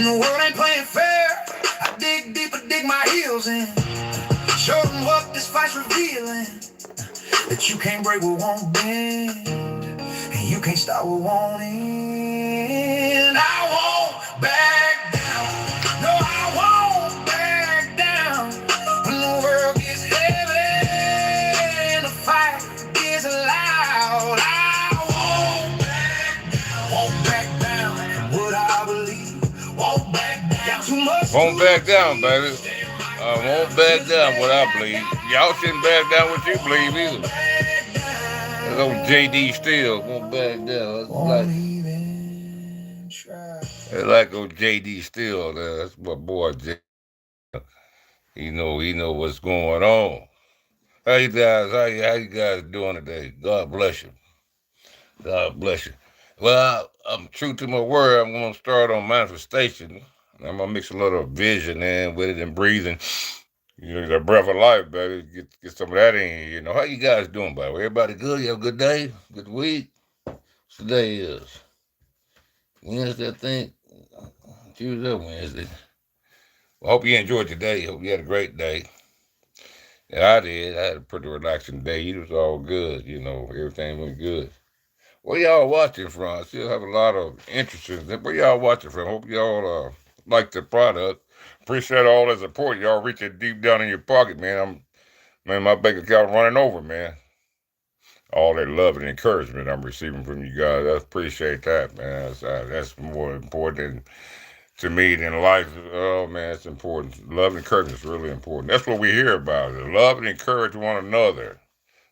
And the world ain't playing fair. I dig deeper, dig my heels in. Show them what this fight's revealing. That you can't break what won't bend. And you can't stop what won't end. I won't back down. No, I won't back down. When the world gets heavy and the fight gets loud, I won't back down. What I believe, won't back down. Too much. Won't back down, baby. Won't back down what I believe. Y'all shouldn't back down what you believe either. That old JD Steele won't back down. It's like old JD Steele. That's my boy. He know what's going on. How you guys doing today? God bless you. God bless you. Well, I'm true to my word. I'm gonna start on manifestation. I'm gonna mix a little vision in with it and breathing. The breath of life, baby. Get some of that in. How you guys doing, by the way? Everybody good? You have a good day? Good week? Today is Wednesday, I think. Tuesday or Wednesday. Well, hope you enjoyed today. Hope you had a great day. Yeah, I did. I had a pretty relaxing day. It was all good. Everything went good. Where y'all watching from? I still have a lot of interest in it. Where y'all watching from? Hope y'all like the product. Appreciate all the support. Y'all reaching deep down in your pocket, man. My bank account running over, man. All that love and encouragement I'm receiving from you guys. I appreciate that, man. That's more important to me than life. Oh, man, it's important. Love and encouragement is really important. That's what we hear about. Love and encourage one another.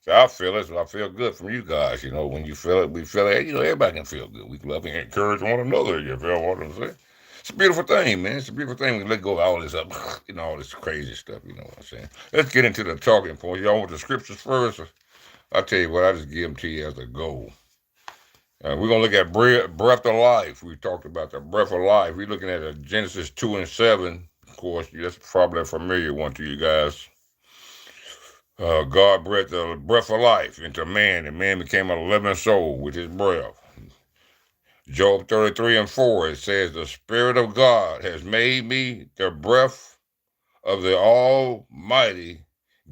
So I feel it. So I feel good from you guys. When you feel it, we feel it. Everybody can feel good. We can love and encourage one another. You feel what I'm saying? It's a beautiful thing, man. It's a beautiful thing. We let go of all this all this crazy stuff. You know what I'm saying? Let's get into the talking points. Y'all want the scriptures first? I'll tell you what, I just give them to you as a goal. We're going to look at breath of life. We talked about the breath of life. We're looking at Genesis 2 and 7. Of course, that's probably a familiar one to you guys. God breathed the breath of life into man, and man became a living soul with his breath. Job 33 and 4, it says, the Spirit of God has made me, the breath of the Almighty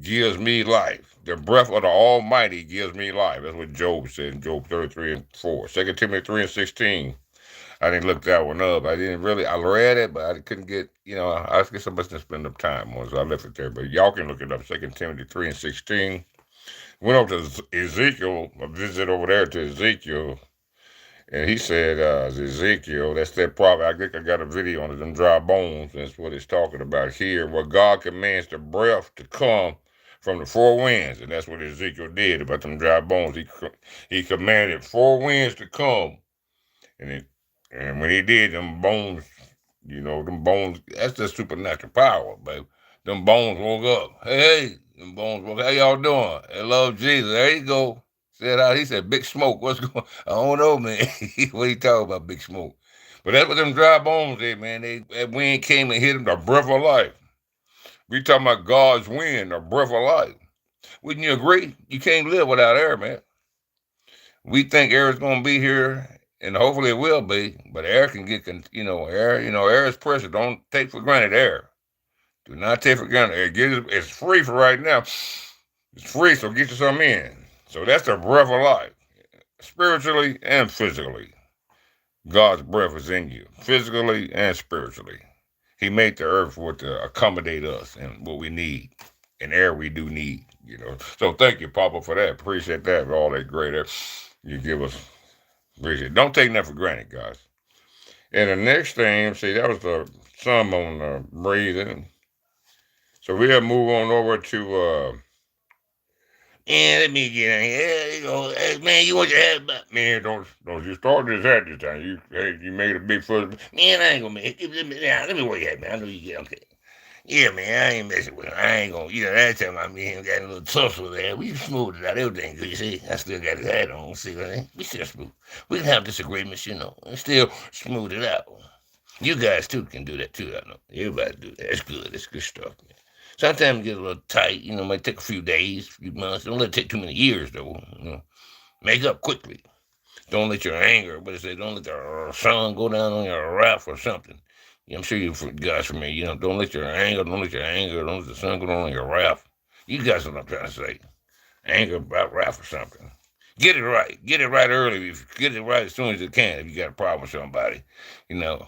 gives me life. The breath of the Almighty gives me life. That's what Job said in Job 33 and 4. 2 Timothy 3 and 16. I didn't look that one up. I read it, but I couldn't get, I guess I mustn't spend enough time on it, so I left it there. But y'all can look it up, 2 Timothy 3 and 16. Went over to Ezekiel, a visit over there to Ezekiel, and he said, Ezekiel, that's that prophet. I think I got a video on it, them dry bones. That's what it's talking about here, where God commands the breath to come from the four winds, and that's what Ezekiel did about them dry bones. He commanded four winds to come, and when he did, them bones, that's the supernatural power, baby. Them bones woke up. Hey, them bones woke up. How y'all doing? I love Jesus. There you go. He said, Big Smoke. What's going on? I don't know, man. What he talking about, Big Smoke? But that's what them dry bones did, man. That wind came and hit them, the breath of life. We talking about God's wind, the breath of life. Wouldn't you agree? You can't live without air, man. We think air is going to be here, and hopefully it will be, but air can get, air is pressure. Don't take for granted air. Do not take for granted air. It's free for right now. It's free, so get you some in. So that's the breath of life, spiritually and physically. God's breath is in you, physically and spiritually. He made the earth for it to accommodate us and what we need, and air we do need, So thank you, Papa, for that. Appreciate that, for all that great air you give us. Appreciate it. Don't take nothing for granted, guys. And the next thing, see, that was the sum on breathing. So we'll move on over to let me get in here. Hey, man, you want your head back? Man, don't you start this hat this time. You made a big fuss. Man, I ain't gonna make it. Let me work at, man. I know you get okay. Yeah, man, I ain't messing with him. I ain't gonna, that time I mean him got a little tussle there. We smoothed it out, everything good, you see. I still got his hat on, see what I mean? We still smooth. We can have disagreements, and still smooth it out. You guys, too, can do that, too, I know. Everybody do that. It's good. It's good stuff, man. Sometimes it gets a little tight, might take a few days, a few months. Don't let it take too many years, though. Make up quickly. Don't let your anger, don't let the sun go down on your wrath or something. I'm sure you guys from me. Don't let your anger, don't let the sun go on your wrath. You guys know what I'm trying to say. Anger about wrath or something. Get it right. Get it right early. Get it right as soon as you can if you got a problem with somebody. You know.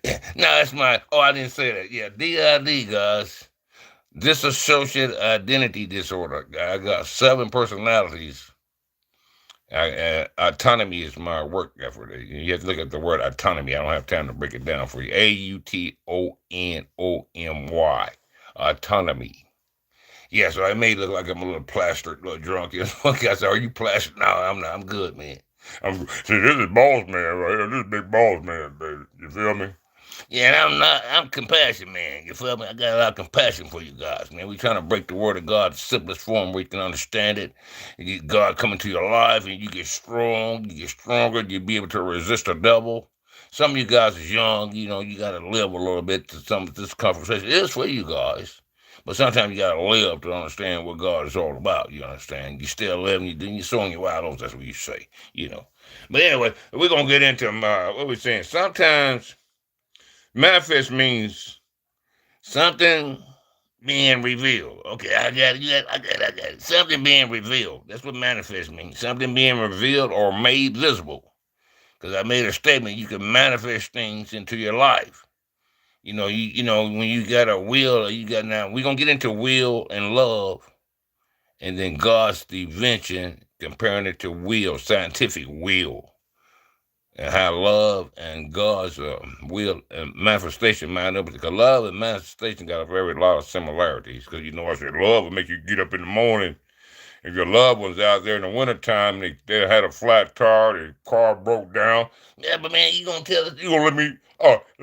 No, that's my. Oh, I didn't say that. Yeah, DID, guys. Dissociative identity disorder. I got 7 personalities. Autonomy is my work effort. You have to look at the word autonomy. I don't have time to break it down for you. AUTONOMY. Autonomy. Yeah, so I may look like I'm a little plastered, a little drunk. One guy said, "Are you plastered?" No, I'm not. I'm good, man. See, this is boss man right here. This is big boss man, baby. You feel me? Yeah, and I'm not. I'm compassion, man. You feel me? I got a lot of compassion for you guys, man. We trying to break the word of God, the simplest form where you can understand it. You get God come into your life, and you get strong. You get stronger. You be able to resist the devil. Some of you guys is young. You got to live a little bit. To some of this conversation it is for you guys. But sometimes you gotta live to understand what God is all about. You understand? You still living, you're sowing your wild oats. That's what you say. But anyway, we're gonna get into what we're saying. Sometimes manifest means something being revealed. Okay, I got it. Something being revealed. That's what manifest means. Something being revealed or made visible. Because I made a statement, you can manifest things into your life. When you got a will, we're gonna get into will and love, and then God's invention, comparing it to will, scientific will, and how love and God's will and manifestation line up. Because love and manifestation got a very lot of similarities. Because I said love will make you get up in the morning. If your loved one's out there in the wintertime, they had a flat tire, their car broke down. Yeah, but man, you gonna tell us? You gonna let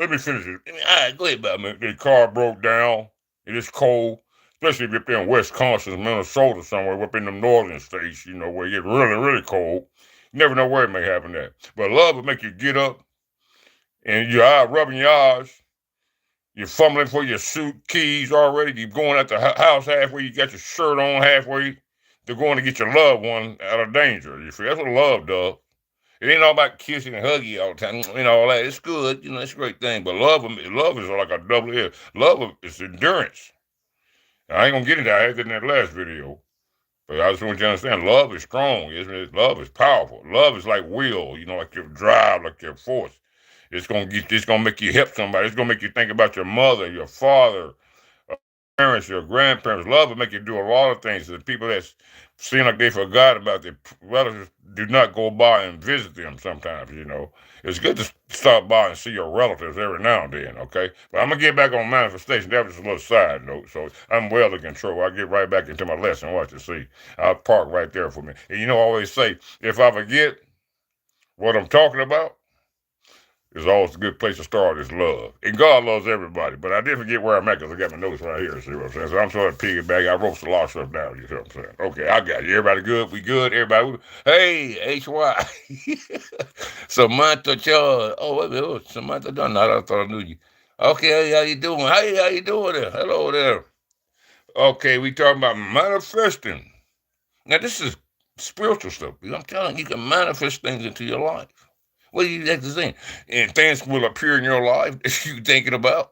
me finish it. All right, go ahead, man. Their car broke down. It is cold, especially if you're up there in Wisconsin, Minnesota, somewhere up in the northern states, where it get really, really cold. You never know where it may happen at. But love will make you get up and your eye rubbing your eyes. You're fumbling for your suit keys already. You're going at the house halfway. You got your shirt on halfway. They're going to get your loved one out of danger. You see, that's what love does. It ain't all about kissing and hugging all the time. All that. It's good. It's a great thing. But love is like a double edge. Love is endurance. I ain't gonna get into that. I had it in that last video. But I just want you to understand, love is strong. Love is powerful. Love is like will. Like your drive, like your force. It's gonna make you help somebody. It's gonna make you think about your mother, your father, parents, your grandparents. Love will make you do a lot of things. The people that seem like they forgot about their relatives do not go by and visit them sometimes. It's good to stop by and see your relatives every now and then, okay? But I'm going to get back on manifestation. That was just a little side note. So I'm well in control. I'll get right back into my lesson. Watch and see. I'll park right there for me. And I always say, if I forget what I'm talking about, it's always a good place to start is love. And God loves everybody. But I did forget where I'm at because I got my notes right here. See what I'm saying? So I'm sort of piggyback. I wrote a lot of stuff down. You see what I'm saying? Okay, I got you. Everybody good? We good? Everybody? Hey, HY. Samantha Charles. Oh, wait a minute. Oh, Samantha Dunn. I thought I knew you. Okay, how you doing? How you doing there? Hello there. Okay, we talking about manifesting. Now, this is spiritual stuff. I'm telling you, you can manifest things into your life. What do you have to say? And things will appear in your life that you're thinking about.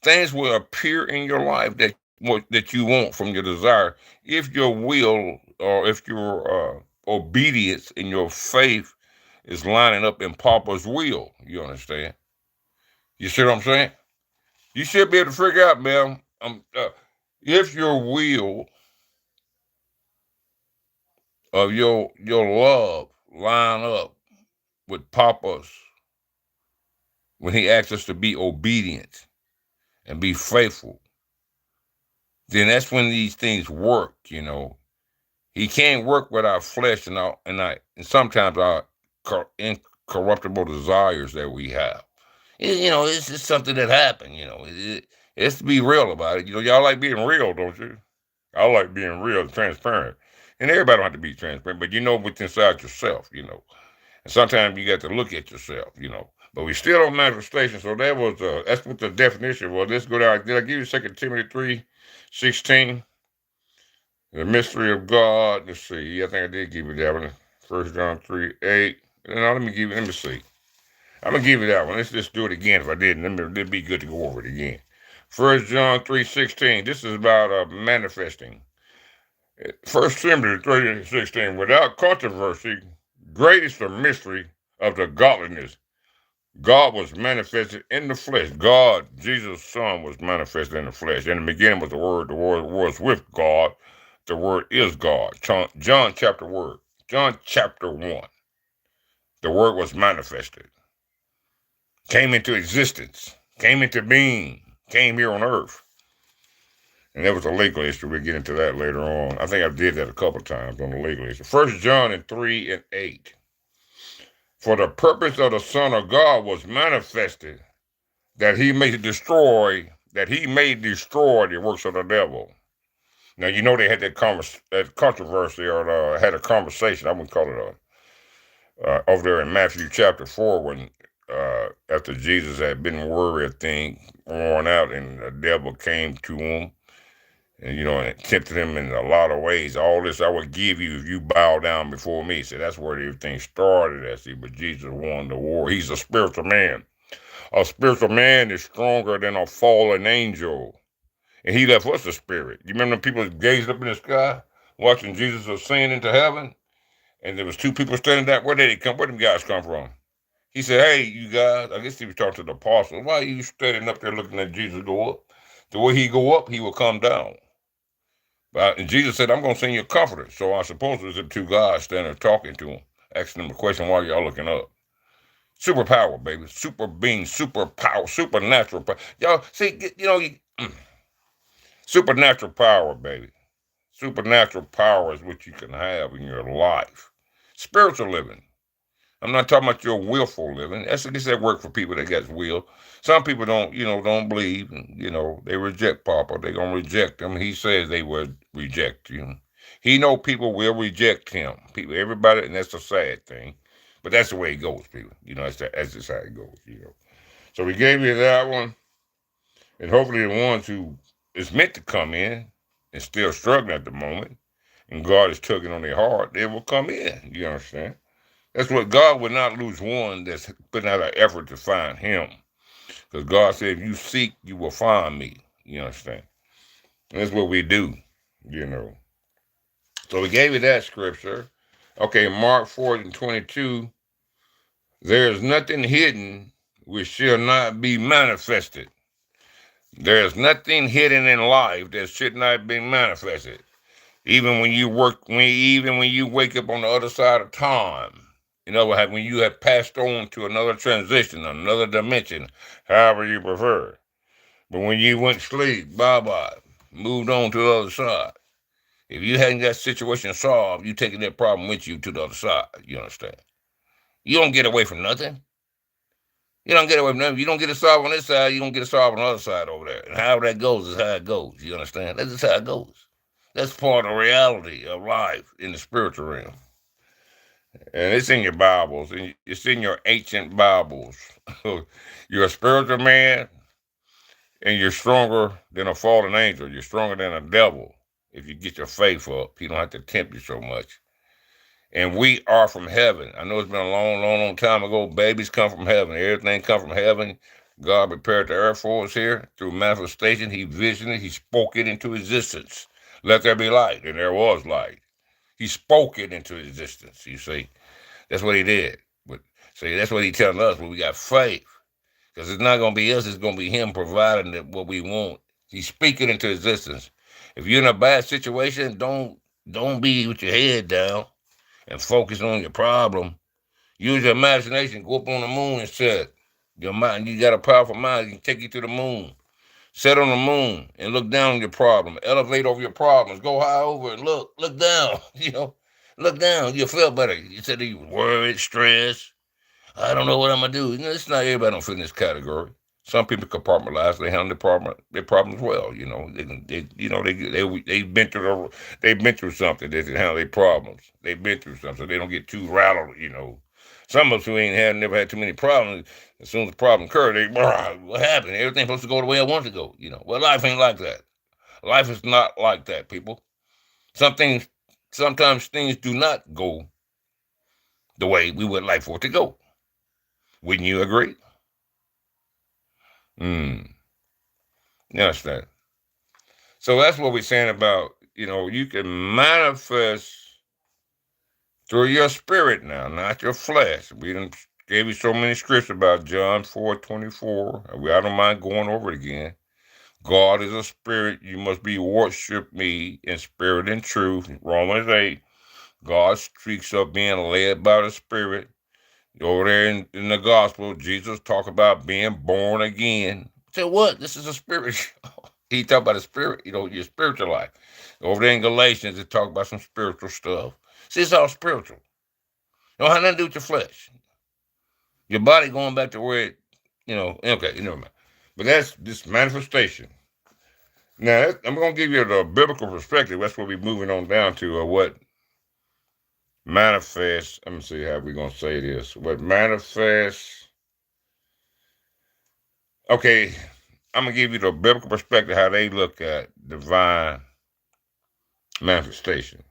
Things will appear in your life that you want from your desire if your will or if your obedience and your faith is lining up in Papa's will. You understand? You see what I'm saying? You should be able to figure out, man. If your will of your love line up with Papa's when he asks us to be obedient and be faithful, then that's when these things work. He can't work with our flesh and sometimes our incorruptible desires that we have. It's just something that happened. It's to be real about it. Y'all like being real, don't you? I like being real, transparent, and everybody don't have to be transparent, but what's inside yourself. And sometimes you got to look at yourself. But we still on manifestation, so that's what the definition was. Let's go down. Did I give you 2 Timothy 3:16? The mystery of God. Let's see. I think I did give you that one. 1 John 3:8. Now let me see. I'm gonna give you that one. Let's just do it again. If I didn't, it'd be good to go over it again. 1 John 3:16. This is about manifesting. 1 Timothy 3:16. Without controversy, great is the mystery of the godliness. God was manifested in the flesh. God, Jesus' Son, was manifested in the flesh. In the beginning was the Word. The Word was with God. The Word is God. John chapter 1. The Word was manifested. Came into existence. Came into being. Came here on earth. And that was a legal issue. We'll get into that later on. I think I did that a couple of times on the legal issue. 1 John 3:8. For the purpose of the Son of God was manifested that he may destroy the works of the devil. Now, you know they had that controversy, or had a conversation, I wouldn't call it over there in Matthew chapter 4, when after Jesus had been worried, worn out, and the devil came to him, and tempted him in a lot of ways. All this I would give you if you bow down before me. So that's where everything started at. See, but Jesus won the war. He's a spiritual man. A spiritual man is stronger than a fallen angel. And he left us a spirit. You remember people gazed up in the sky, watching Jesus ascend into heaven? And there was two people standing there. Where did they come? Where did them guys come from? He said, hey, you guys, I guess he was talking to the apostles. Why are you standing up there looking at Jesus go up? The way he go up, he will come down. And Jesus said, I'm going to send you a comforter. So I suppose there's the two guys standing there talking to him, asking them a question, why y'all looking up? Superpower, baby. Super being, superpower, supernatural power. Y'all, see, supernatural power, baby. Supernatural power is what you can have in your life. Spiritual living. I'm not talking about your willful living. That's that work for people that got will. Some people don't believe, they reject Papa. They're going to reject him. He says they would reject him. He know people will reject him. Everybody, and that's a sad thing. But that's the way it goes, people. That's just how it goes, So we gave you that one. And hopefully the ones who is meant to come in and still struggling at the moment, and God is tugging on their heart, they will come in. You understand? That's what God would not lose one that's putting out an effort to find him. Because God said, if you seek, you will find me. You understand? And that's what we do, So we gave you that scripture. Okay, Mark 4:22. There is nothing hidden which shall not be manifested. There is nothing hidden in life that should not be manifested. Even when you wake up on the other side of time. When you have passed on to another transition, another dimension, however you prefer. But when you went to sleep, bye-bye, moved on to the other side. If you hadn't got situation solved, you taking that problem with you to the other side. You understand? You don't get away from nothing. You don't get away from nothing. You don't get it solved on this side, you don't get it solved on the other side over there. And however that goes is how it goes. You understand? That's just how it goes. That's part of the reality of life in the spiritual realm. And it's in your Bibles. It's in your ancient Bibles. You're a spiritual man, and you're stronger than a fallen angel. You're stronger than a devil. If you get your faith up, he don't have to tempt you so much. And we are from heaven. I know it's been a long, long, long time ago. Babies come from heaven. Everything come from heaven. God prepared the earth for us here through manifestation. He visioned it. He spoke it into existence. Let there be light, and there was light. He spoke it into existence, you see. That's what he did. But see, that's what he's telling us when we got faith. Because it's not going to be us, it's going to be him providing what we want. He's speaking into existence. If you're in a bad situation, don't be with your head down and focus on your problem. Use your imagination. Go up on the moon and sit. Your mind, you got a powerful mind, it can take you to the moon. Sit on the moon and look down on your problem. Elevate over your problems. Go high over and look down. Look down. You'll feel better. You said you worried, stressed. I don't know what I'm gonna do. It's not everybody don't fit in this category. Some people compartmentalize. They handle their problems well. They've been through something. They can handle their problems. They've been through something, so they don't get too rattled. Some of us who never had too many problems. As soon as the problem occurred, what happened? Everything's supposed to go the way I want it to go. Well, life ain't like that. Life is not like that, people. Sometimes things do not go the way we would like for it to go. Wouldn't you agree? You understand? So that's what we're saying about, you can manifest through your spirit now, not your flesh. We done gave you so many scriptures about John 4:24. I don't mind going over it again. God is a spirit. You must be worship me in spirit and truth. Romans 8. God speaks of being led by the spirit. Over there in the gospel, Jesus talk about being born again. Say what? This is a spirit. He talk about the spirit, your spiritual life. Over there in Galatians, it talk about some spiritual stuff. See, it's all spiritual. It don't have nothing to do with your flesh. Your body going back to where it, okay, never mind. But that's this manifestation. Now, I'm going to give you the biblical perspective. That's what we're moving on down to, what manifests. Let me see how we're going to say this. What manifests. Okay, I'm going to give you the biblical perspective, how they look at divine manifestation.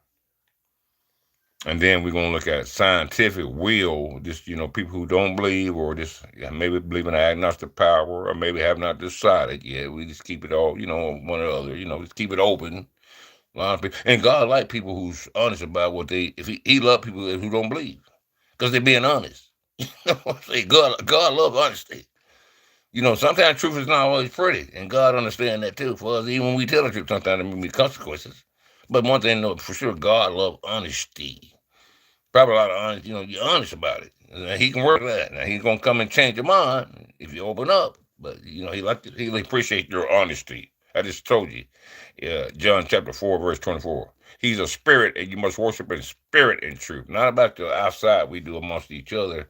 And then we're going to look at scientific will, just, people who don't believe or just maybe believe in agnostic power or maybe have not decided yet. We just keep it all, one or the other, just keep it open. A lot of people, and God like people who's honest about what if he love people who don't believe because they're being honest. God loves honesty. Sometimes truth is not always pretty, and God understands that too. For us, even when we tell the truth, sometimes there may be consequences. But one thing, for sure, God loves honesty. Probably a lot of honesty. You're honest about it. And he can work that. Now he's gonna come and change your mind if you open up. But he appreciate your honesty. I just told you, John chapter 4, verse 24. He's a spirit, and you must worship in spirit and truth. Not about the outside we do amongst each other.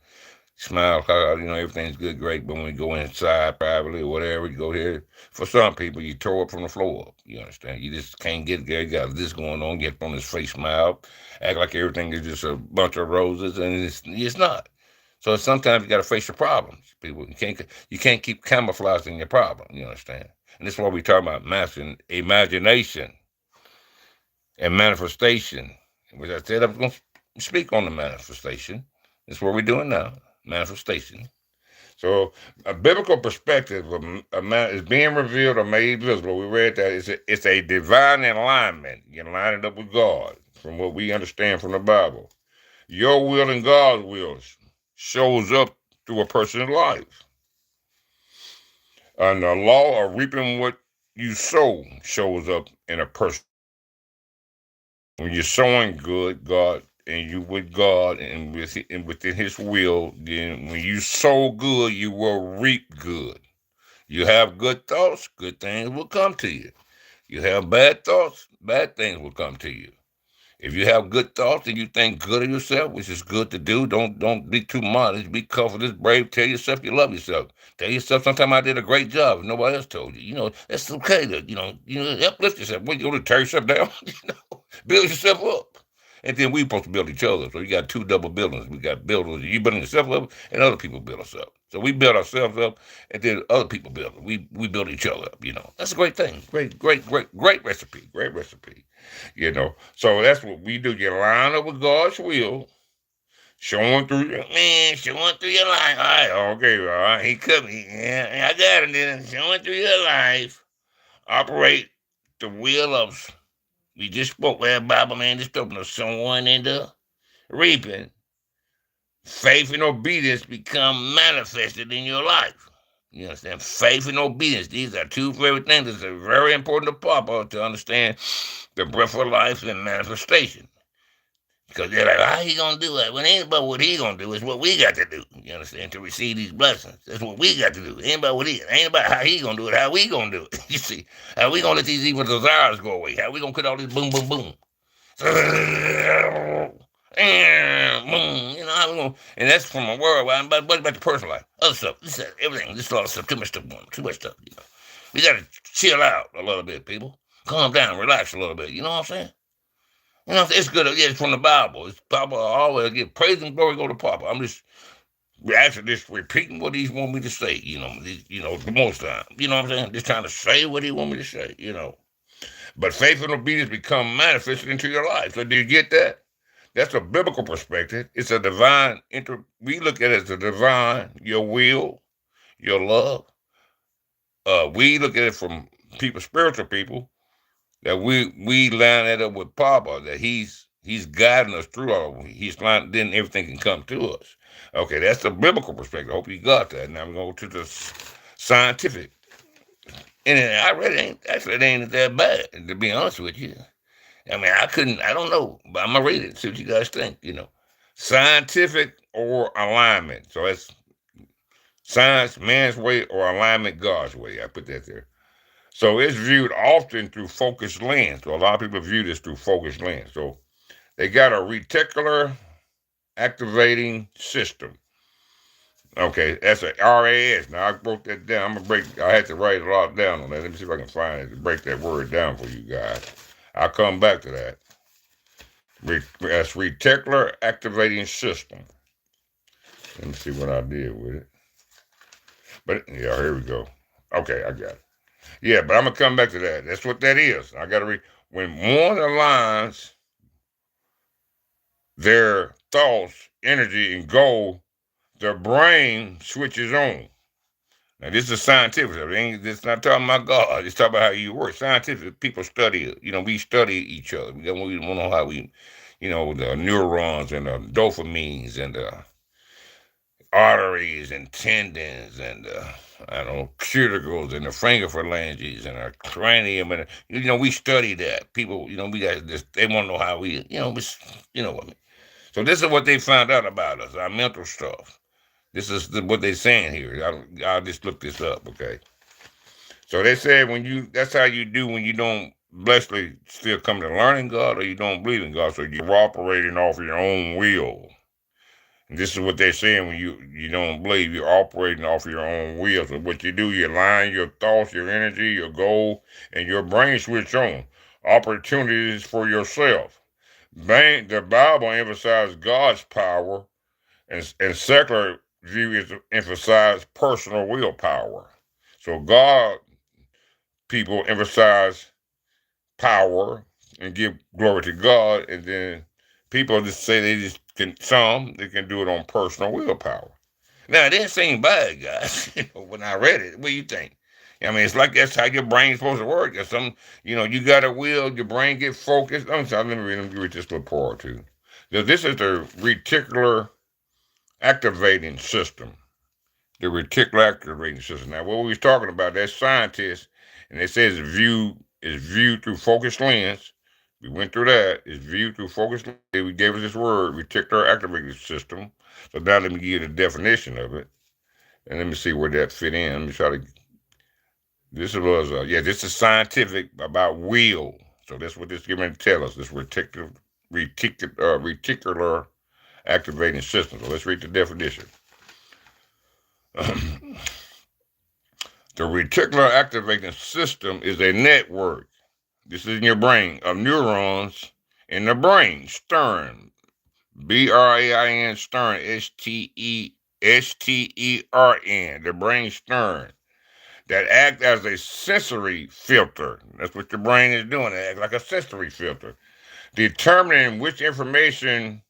Smile, everything's good, great. But when we go inside privately or whatever, you go here. For some people, you throw it from the floor up. You understand? You just can't get there. You got this going on. Get on his face, smile, act like everything is just a bunch of roses, and it's not. So sometimes you got to face your problems. People, you can't keep camouflaging your problem. You understand? And this is what we talk about: mastering imagination and manifestation. Which I said I was going to speak on the manifestation. That's what we're doing now. Manifestation. So a biblical perspective of a man is being revealed or made visible. We read that it's a divine alignment. You line it up with God from what we understand from the Bible. Your will and God's will shows up through a person's life. And the law of reaping what you sow shows up in a person. When you're sowing good, God, and you with God and within his will, then when you sow good, you will reap good. You have good thoughts, good things will come to you. You have bad thoughts, bad things will come to you. If you have good thoughts and you think good of yourself, which is good to do, don't be too modest. Be confident, brave. Tell yourself you love yourself. Tell yourself sometimes I did a great job if nobody else told you. It's okay to, uplift yourself. When you want to tear yourself down, build yourself up. And then we supposed to build each other. So you got two double buildings. We got builders. You building yourself up, and other people build us up. So we build ourselves up, and then other people build it. We build each other up. That's a great thing. Great recipe. Great recipe. So that's what we do. You line up with God's will, showing through your life. All right, okay, all right. He cut me. Yeah, I got it. Then showing through your life, operate the will of. We just spoke where Bible man just opened up someone into reaping. Faith and obedience become manifested in your life. You understand? Faith and obedience. These are two very things that are very important to Papa to understand the breath of life and manifestation. Because they're like, how he gonna do it? Well, it ain't about what he gonna do, it's what we got to do. You understand? To receive these blessings. That's what we got to do. It ain't about what it ain't about how he gonna do it, how we gonna do it. You see, how we gonna let these evil desires go away? How we gonna cut all this boom, boom, boom? Boom, how we gonna, and that's from a world, but about the personal life. Other stuff, everything, this lot of stuff, too much stuff going on, too much stuff, We gotta chill out a little bit, people. Calm down, relax a little bit, you know what I'm saying? It's good. Yeah, it's from the Bible. It's Papa always give praise and glory go to Papa. I'm just actually just repeating what he want me to say. The most time. You know what I'm saying? Just trying to say what he want me to say. But faith and obedience become manifested into your life. So do you get that? That's a biblical perspective. It's a divine we look at it as a divine, your will, your love. We look at it from people, spiritual people, that we line that up with Papa, that he's guiding us through all. He's not then everything can come to us. Okay, that's the biblical perspective. I hope you got that. Now I'm going to the scientific. And I read it it ain't that bad, to be honest with you. I mean, I don't know, but I'm gonna read it, see what you guys think, Scientific or alignment. So that's science, man's way, or alignment, God's way. I put that there. So it's viewed often through focused lens. So a lot of people view this through focused lens. So they got a reticular activating system. Okay, that's a RAS. Now I broke that down. I had to write a lot down on that. Let me see if I can find it to break that word down for you guys. I'll come back to that. That's reticular activating system. Let me see what I did with it. But yeah, here we go. Okay, I got it. Yeah, but I'm gonna come back to that. That's what that is. I gotta when one aligns their thoughts, energy, and goal, the brain switches on. Now this is scientific. It's not talking about God. It's talking about how you work. Scientific people study it. We study each other. We want to know how the neurons and the dopamines and the arteries and tendons and cuticles and the finger phalanges and our cranium and we study that. People, we got this. They want to know how we, what I mean. So this is what they found out about us, our mental stuff. This is what they're saying here. I'll just look this up, okay? So they said that's how you do when you don't blessedly still come to learning God or you don't believe in God. So you're operating off your own will. And this is what they're saying when you don't believe. You're operating off your own will. So what you do, you align your thoughts, your energy, your goal, and your brain switch on. Opportunities for yourself. The Bible emphasizes God's power, and secular view is to emphasize personal willpower. So God people emphasize power and give glory to God, and then people just say they can do it on personal willpower. Now it didn't seem bad, guys. When I read it, what do you think? I mean, it's like that's how your brain's supposed to work. There's you got a will, your brain get focused. I'm sorry, let me read this little part too. This is the reticular activating system. The reticular activating system. Now, what we was talking about, that scientists, and they say it's viewed through focused lens. We went through that. It's viewed through focused lens. We gave us this word, reticular activating system. So now let me give you the definition of it. And let me see where that fit in. Let me try to. This is scientific about will. So that's what this is going to tell us. This reticular activating system. So let's read the definition. The reticular activating system is a network. This is in your brain of neurons in the brain. Stern, BRAIN, stern, STERN, the brain stern, that act as a sensory filter. That's what your brain is doing. It acts like a sensory filter, determining which information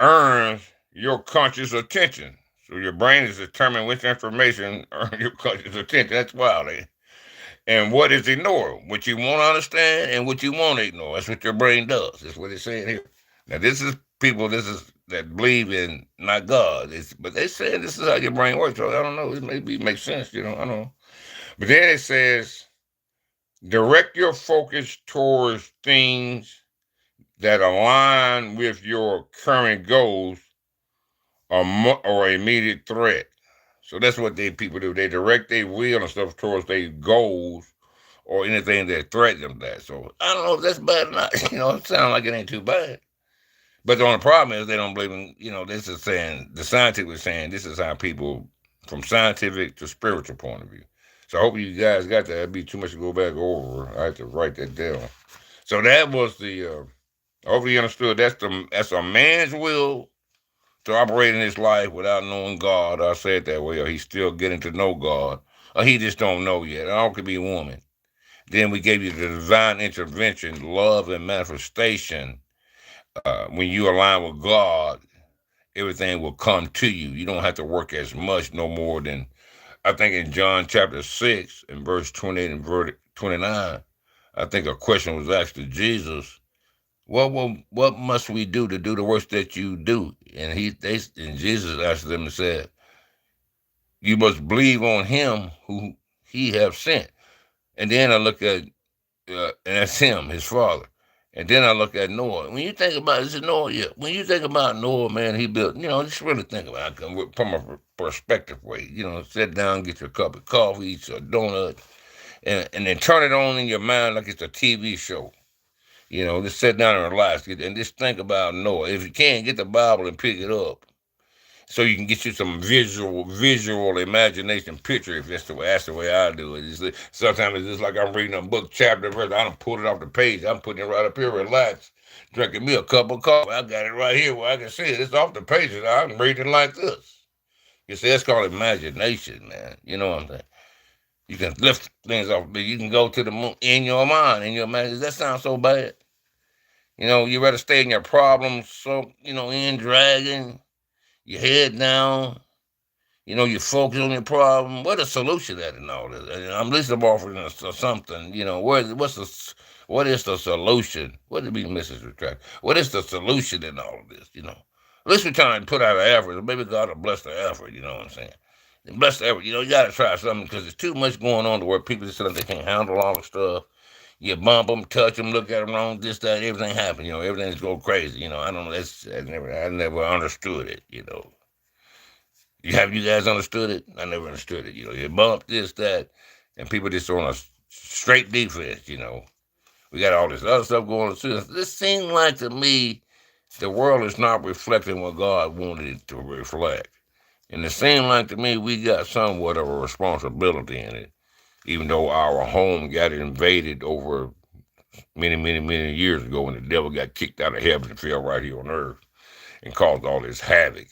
earns your conscious attention. So your brain is determining which information earns your conscious attention. That's wild, eh? And what is ignored? What you want to understand and what you want to ignore. That's what your brain does. That's what it's saying here. Now, this is people that believe in not God. But they say this is how your brain works. So I don't know. It makes sense, I don't know. But then it says, direct your focus towards things that align with your current goals or immediate threat. So that's what people do. They direct their will and stuff towards their goals or anything that threatens them that. So I don't know if that's bad or not. It sounds like it ain't too bad. But the only problem is they don't believe in, this is saying, the scientific was saying this is how people, from scientific to spiritual point of view. So I hope you guys got that. It'd be too much to go back over. I have to write that down. So that was hopefully you understood, that's a man's will to operate in his life without knowing God. I say it that way, or he's still getting to know God, or he just don't know yet. It all could be a woman. Then we gave you the divine intervention, love and manifestation, When you align with God, everything will come to you. You don't have to work as much no more than, I think in John chapter 6 and verse 28 and verse 29, I think a question was asked to Jesus, what must we do to do the works that you do? And Jesus answered them and said, you must believe on him who he have sent. And then I look at, and that's him, his father. And then I look at Noah. When you think about this, Noah, yeah. When you think about Noah, man, he built. Just really think about it from a perspective way. Sit down, get your cup of coffee, eat your donut, and then turn it on in your mind like it's a TV show. Just sit down and relax and just think about Noah. If you can, get the Bible and pick it up so you can get you some visual imagination picture. If that's the way I do it. Sometimes it's just like I'm reading a book chapter verse. I don't pull it off the page. I'm putting it right up here, relax, drinking me a cup of coffee. I got it right here where I can see it. It's off the pages. I'm reading like this. You see, that's called imagination, man. You know what I'm saying? You can lift things off. You can go to the moon in your mind, in your imagination. That sounds so bad. You rather stay in your problems, so in dragging your head down. You focus on your problem. What a solution at in all this? I'm at least offering us something. What is the solution? What did we Mrs. Retract? What is the solution in all of this? At least we're trying to put out an effort. Maybe God will bless the effort. You know what I'm saying? And bless the effort. You got to try something because there's too much going on to where people just feel like they can't handle all the stuff. You bump them, touch them, look at them wrong, this, that, everything happens. Everything's go crazy. I don't. I never understood it. Have you guys understood it? I never understood it. You bump this, that, and people just on a straight defense. We got all this other stuff going on. This seems like to me the world is not reflecting what God wanted it to reflect. And it seems like to me we got somewhat of a responsibility in it, even though our home got invaded over many, many, many years ago when the devil got kicked out of heaven and fell right here on earth and caused all this havoc.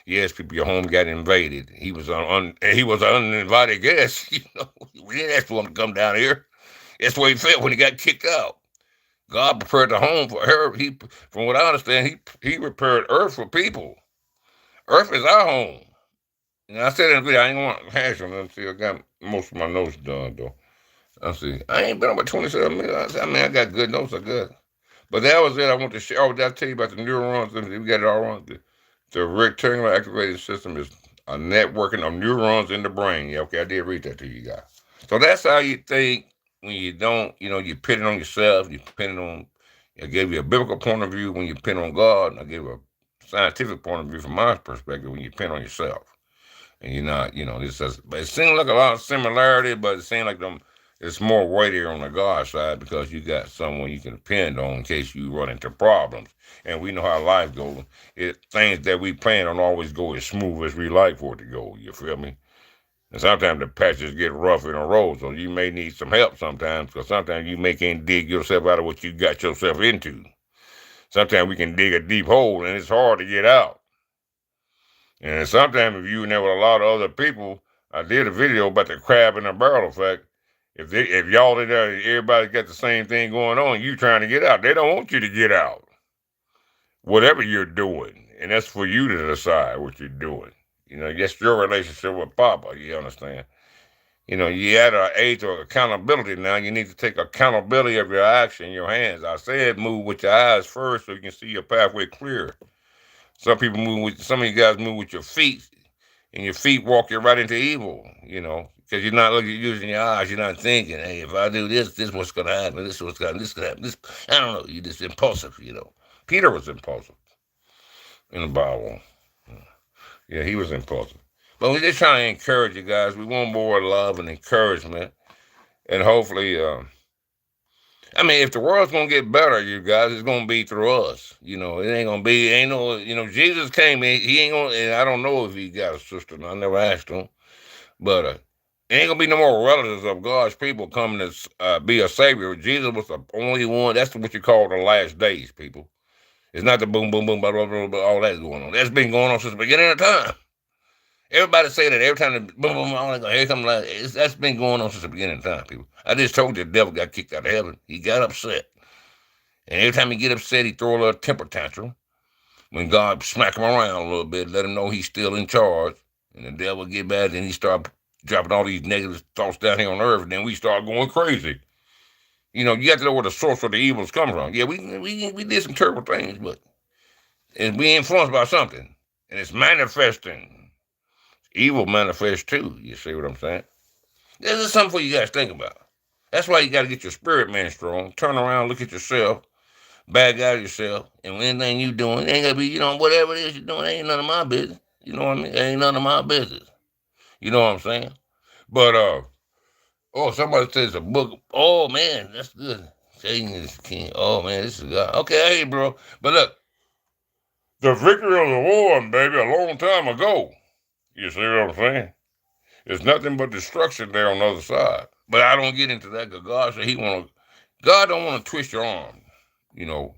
Yes, people, your home got invaded. He was an uninvited guest. We didn't ask for him to come down here. That's what he felt when he got kicked out. God prepared the home for her. From what I understand, he prepared earth for people. Earth is our home. And I said in the video, I ain't going to hash on them. See, I got most of my notes done, though. I ain't been over 27 minutes. I got good notes. I got. But that was it. I want to share. Oh, did I tell you about the neurons? We got it all wrong. The rectangular activated system is a networking of neurons in the brain. Yeah, okay, I did read that to you guys. So that's how you think when you don't, you pin it on yourself. You pin it on. I gave you a biblical point of view when you pin on God. And I gave a scientific point of view from my perspective when you pin on yourself. And you're not, but it seems like a lot of similarity, but it seems like it's more weightier on the God side because you got someone you can depend on in case you run into problems. And we know how life goes. Things that we plan don't always go as smooth as we like for it to go. You feel me? And sometimes the patches get rough in the road, so you may need some help sometimes because sometimes you can't dig yourself out of what you got yourself into. Sometimes we can dig a deep hole and it's hard to get out. And sometimes if you in there with a lot of other people, I did a video about the crab in the barrel effect. If y'all in there, everybody got the same thing going on, you trying to get out. They don't want you to get out. Whatever you're doing, and that's for you to decide what you're doing. That's your relationship with Papa. You understand? You at an age of accountability now. You need to take accountability of your action in your hands. I said move with your eyes first so you can see your pathway clear. Some of you guys move with your feet, and your feet walk you right into evil, because you're not using your eyes. You're not thinking, hey, if I do this is what's going to happen. This could happen. I don't know. You're just impulsive, Peter was impulsive in the Bible. Yeah, he was impulsive. But we're just trying to encourage you guys. We want more love and encouragement. And hopefully, if the world's going to get better, you guys, it's going to be through us. It ain't going to be, Jesus came in, he ain't going to, and I don't know if he got a sister, I never asked him, but it ain't going to be no more relatives of God's people coming to be a savior. Jesus was the only one. That's what you call the last days, people. It's not the boom, boom, boom, blah, blah, blah, blah, all that's going on. That's been going on since the beginning of time. Everybody say that every time the boom, boom, here come that's been going on since the beginning of time, people. I just told you the devil got kicked out of heaven. He got upset. And every time he get upset, he throw a little temper tantrum. When God smack him around a little bit, let him know he's still in charge. And the devil get mad, and he start dropping all these negative thoughts down here on earth, and then we start going crazy. You know, you got to know where the source of the evil is coming from. Yeah, we did some terrible things, but we influenced by something, and it's manifesting. Evil manifests too. You see what I'm saying? This is something for you guys to think about. That's why you got to get your spirit man strong. Turn around, look at yourself, back out of yourself, and anything you doing, it ain't gonna be, whatever it is you're doing, it ain't none of my business. You know what I mean? It ain't none of my business. You know what I'm saying? But somebody says a book. Oh man, that's good. Satan is king. Oh man, this is God. Okay, hey bro. But look, the victory of the won, baby, a long time ago. You see what I'm saying? There's nothing but destruction there on the other side. But I don't get into that because God said God don't want to twist your arm, you know,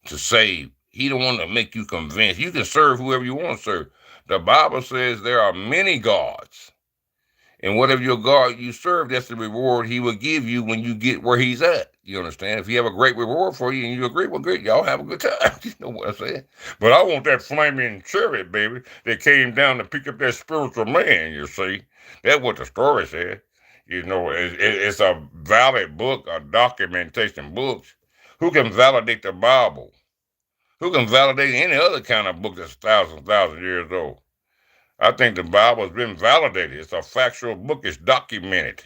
to save. He don't want to make you convinced. You can serve whoever you want to serve. The Bible says there are many gods. And whatever your God you serve, that's the reward he will give you when you get where he's at. You understand? If he have a great reward for you and you agree, well, great, y'all have a good time. You know what I'm saying? But I want that flaming chariot, baby, that came down to pick up that spiritual man, you see. That's what the story said. You know, it's a valid book, a documentation book. Who can validate the Bible? Who can validate any other kind of book that's thousand years old? I think the Bible has been validated. It's a factual book. It's documented.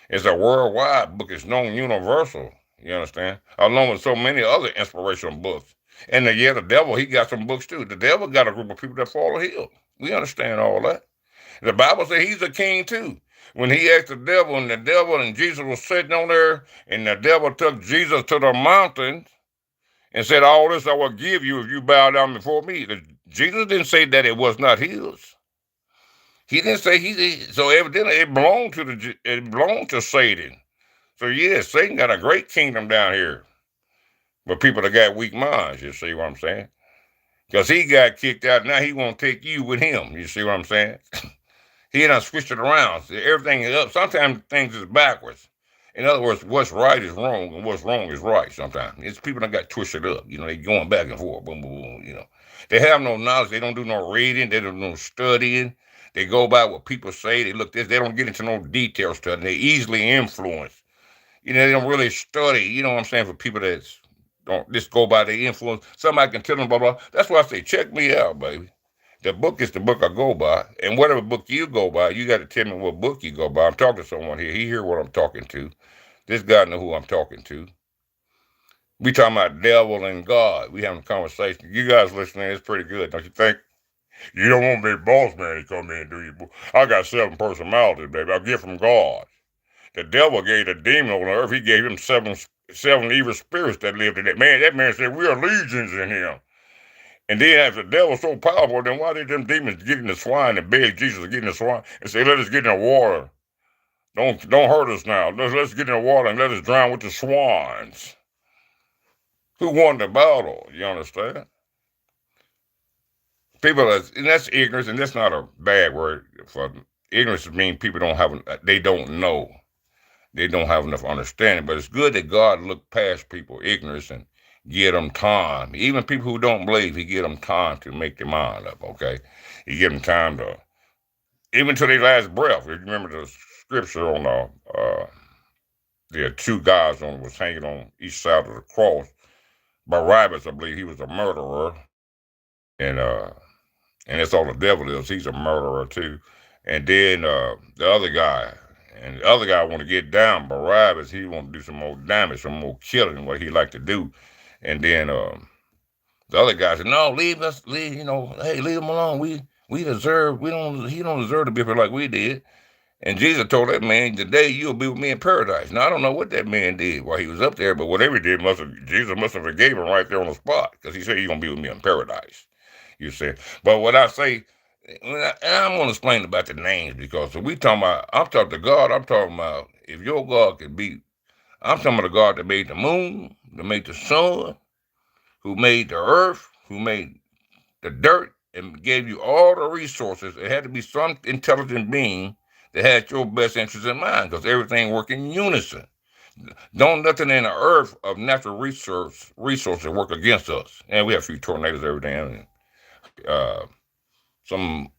It's a worldwide book. It's known universal. You understand? Along with so many other inspirational books. And the devil, he got some books too. The devil got a group of people that follow him. We understand all that. The Bible says he's a king too. When he asked the devil and Jesus was sitting on there, and the devil took Jesus to the mountain and said, all this I will give you if you bow down before me. Jesus didn't say that it was not his. He didn't say so evidently it belonged to Satan. So yeah, Satan got a great kingdom down here. But people that got weak minds, you see what I'm saying? Because he got kicked out, now he won't take you with him. You see what I'm saying? He done switched it around. So everything is up. Sometimes things is backwards. In other words, what's right is wrong, and what's wrong is right sometimes. It's people that got twisted up. You know, they going back and forth. Boom, boom, boom, you know. They have no knowledge. They don't do no reading. They don't do no studying. They go by what people say. They look this. They don't get into no detail study. They easily influence. You know, they don't really study. You know what I'm saying? For people that don't just go by their influence. Somebody can tell them blah, blah. That's why I say, check me out, baby. The book is the book I go by. And whatever book you go by, you got to tell me what book you go by. I'm talking to someone here. He hear what I'm talking to. This guy know who I'm talking to. We talking about devil and God. We having a conversation. You guys listening, it's pretty good, don't you think? You don't want to be boss man to come in, do you? I got 7 personalities, baby. I get from God. The devil gave the demon on earth. He gave him seven evil spirits that lived in that man. That man said, we are legions in him. And then if the devil's so powerful, then why did them demons get in the swine and beg Jesus to get in the swine and say, let us get in the water. Don't hurt us now. Let's get in the water and let us drown with the swines. Who won the battle? You understand? People, and that's ignorance, and that's not a bad word for ignorance. Means people they don't know. They don't have enough understanding. But it's good that God look past people ignorance and give them time. Even people who don't believe, he give them time to make their mind up, okay? He give them time to, even to their last breath. If you remember the scripture on there are 2 guys was hanging on each side of the cross. Barabbas, I believe, he was a murderer. And that's all the devil is. He's a murderer too. And then the other guy want to get down. Barabbas, he want to do some more damage, some more killing, what he like to do. And then the other guy said, "No, leave, you know, hey, leave him alone. He don't deserve to be here like we did." And Jesus told that man, "Today you'll be with me in paradise." Now I don't know what that man did while he was up there, but whatever he did, Jesus must have forgave him right there on the spot, because he said you're gonna be with me in paradise. You see, but what I say, and I'm gonna explain about the names, because I'm talking to God. I'm talking about if your God can be. I'm talking about the God that made the moon, that made the sun, who made the earth, who made the dirt, and gave you all the resources. It had to be some intelligent being that had your best interest in mind, because everything worked in unison. Don't nothing in the earth of natural resources work against us. And we have a few tornadoes every now and some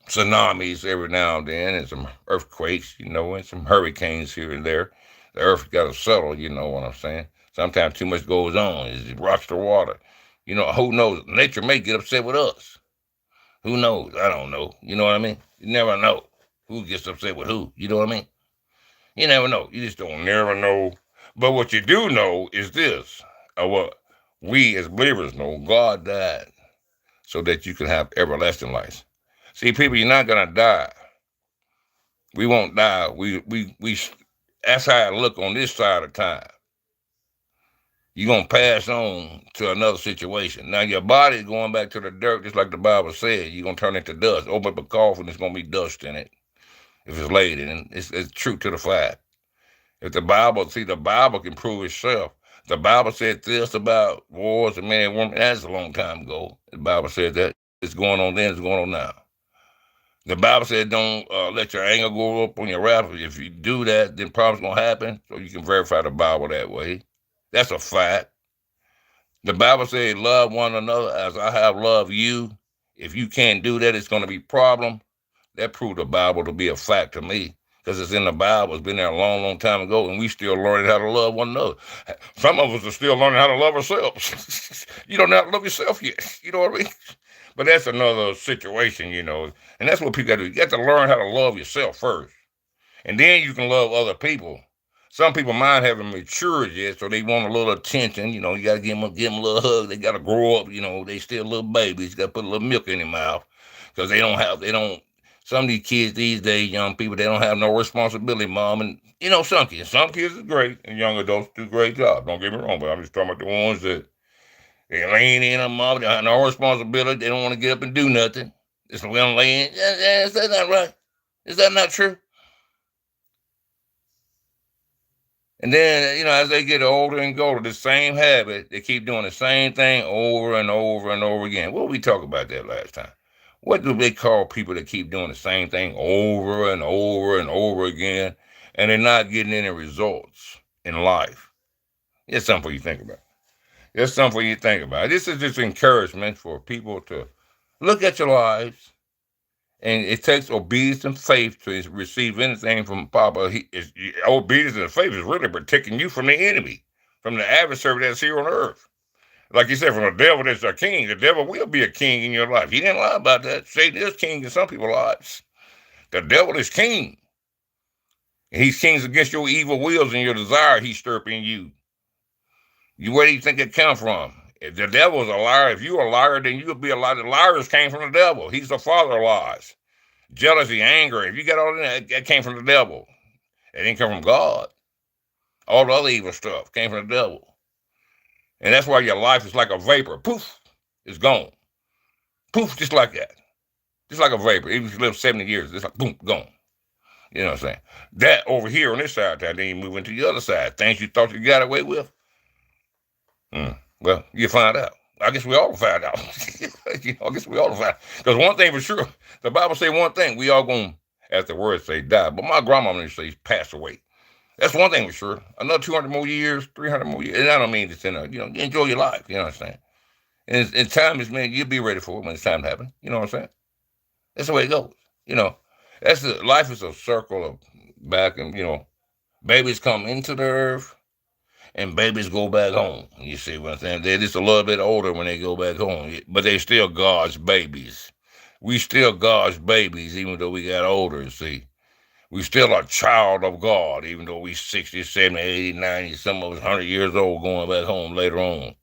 tsunamis every now and then, and some earthquakes, and some hurricanes here and there. The earth got to settle, you know what I'm saying? Sometimes too much goes on. It rocks the water. Who knows? Nature may get upset with us. Who knows? I don't know. You know what I mean? You never know who gets upset with who. You know what I mean? You never know. You just don't never know. But what you do know is this, or what we as believers know, God died so that you can have everlasting life. See, people, you're not gonna die. We won't die. We. That's how I look on this side of time. You're gonna pass on to another situation. Now your body's going back to the dirt, just like the Bible said. You're gonna turn into dust. Open up a coffin, there's gonna be dust in it if it's laid in. It's true to the fact. If the Bible can prove itself. The Bible said this about wars and men and women. That's a long time ago. The Bible said that. It's going on then, it's going on now. The Bible said don't let your anger go up on your wrath. If you do that, then problems going to happen. So you can verify the Bible that way. That's a fact. The Bible said love one another as I have loved you. If you can't do that, it's going to be a problem. That proved the Bible to be a fact to me. Because it's in the Bible. It's been there a long, long time ago, and we still learning how to love one another. Some of us are still learning how to love ourselves. You don't know how to love yourself yet. You know what I mean? But that's another situation, And that's what people got to do. You got to learn how to love yourself first. And then you can love other people. Some people mind haven't matured yet, so they want a little attention. You got to give them a little hug. They got to grow up. They still little babies. You got to put a little milk in their mouth because some of these kids these days, young people, they don't have no responsibility, mom. And, some kids are great, and young adults do a great job. Don't get me wrong, but I'm just talking about the ones that they laying in a mom, they have no responsibility. They don't want to get up and do nothing. It's the way I'm laying. Is that not right? Is that not true? And then, as they get older and older, the same habit, they keep doing the same thing over and over and over again. What did we talk about that last time? What do they call people that keep doing the same thing over and over and over again, and they're not getting any results in life? It's something for you to think about. It's something for you to think about. This is just encouragement for people to look at your lives. And it takes obedience and faith to receive anything from Papa. Obedience and faith is really protecting you from the enemy, from the adversary that's here on earth. Like you said, from the devil that's a king. The devil will be a king in your life. He didn't lie about that. Satan is king in some people's lives. The devil is king. And he's king against your evil wills and your desire he's stirring you. Where do you think it come from? If the devil's a liar, if you're a liar, then you'll be a liar. The liars came from the devil. He's the father of lies. Jealousy, anger, if you got all that came from the devil. It didn't come from God. All the other evil stuff came from the devil. And that's why your life is like a vapor. Poof, it's gone. Poof, just like that. Just like a vapor. Even if you live 70 years, it's like boom, gone. You know what I'm saying? That over here on this side, then you move into the other side. Things you thought you got away with. Well, you find out. I guess we all find out. I guess we all find out. Because one thing for sure, the Bible say one thing, we all going, as the word say, die. But my grandmama used to say, pass away. That's one thing for sure. Another 200 more years, 300 more years. And I don't mean it's enjoy your life. You know what I'm saying? And time is, man, you'll be ready for it when it's time to happen. You know what I'm saying? That's the way it goes. Life is a circle of back and, babies come into the earth. And babies go back home. You see what I'm saying? They're just a little bit older when they go back home. But they still God's babies. We still God's babies, even though we got older, see. We still a child of God, even though we 60, 70, 80, 90, some of us 100 years old going back home later on.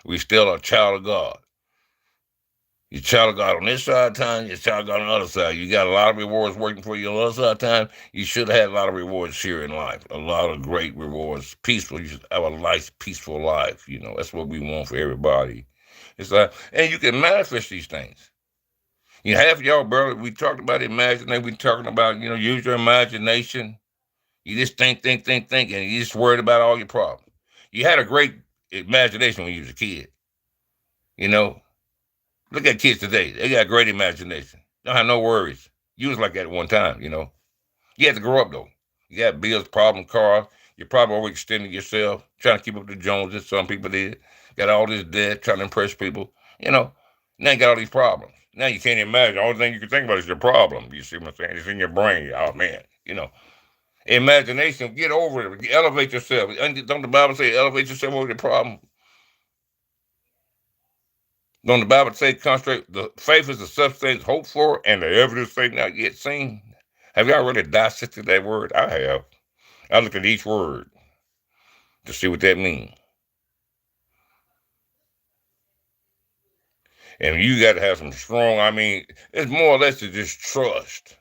We still a child of God. You're a child of God on this side of time, you're a child of God on the other side. You got a lot of rewards working for you on the other side of time. You should have had a lot of rewards here in life. A lot of great rewards. Peaceful. You should have a nice, peaceful life. That's what we want for everybody. It's like, and you can manifest these things. Half of y'all, brother, we talked about imagination. We talking about, use your imagination. You just think, and you just worried about all your problems. You had a great imagination when you was a kid. Look at kids today. They got great imagination. Don't have no worries. You was like that at one time, You had to grow up, though. You got bills, problems, cars. You're probably overextending yourself, trying to keep up with the Joneses. Some people did. Got all this debt, trying to impress people. You know, now you got all these problems. Now you can't imagine. The only thing you can think about is your problem. You see what I'm saying? It's in your brain. Oh, man. You know, imagination, get over it. Elevate yourself. Don't the Bible say elevate yourself over the problem? Don't the Bible say concentrate? The faith is the substance hoped for and the evidence thing not yet seen. Have y'all really dissected that word? I have. I look at each word to see what that means. And you got to have some strong, I mean, it's more or less to just trust.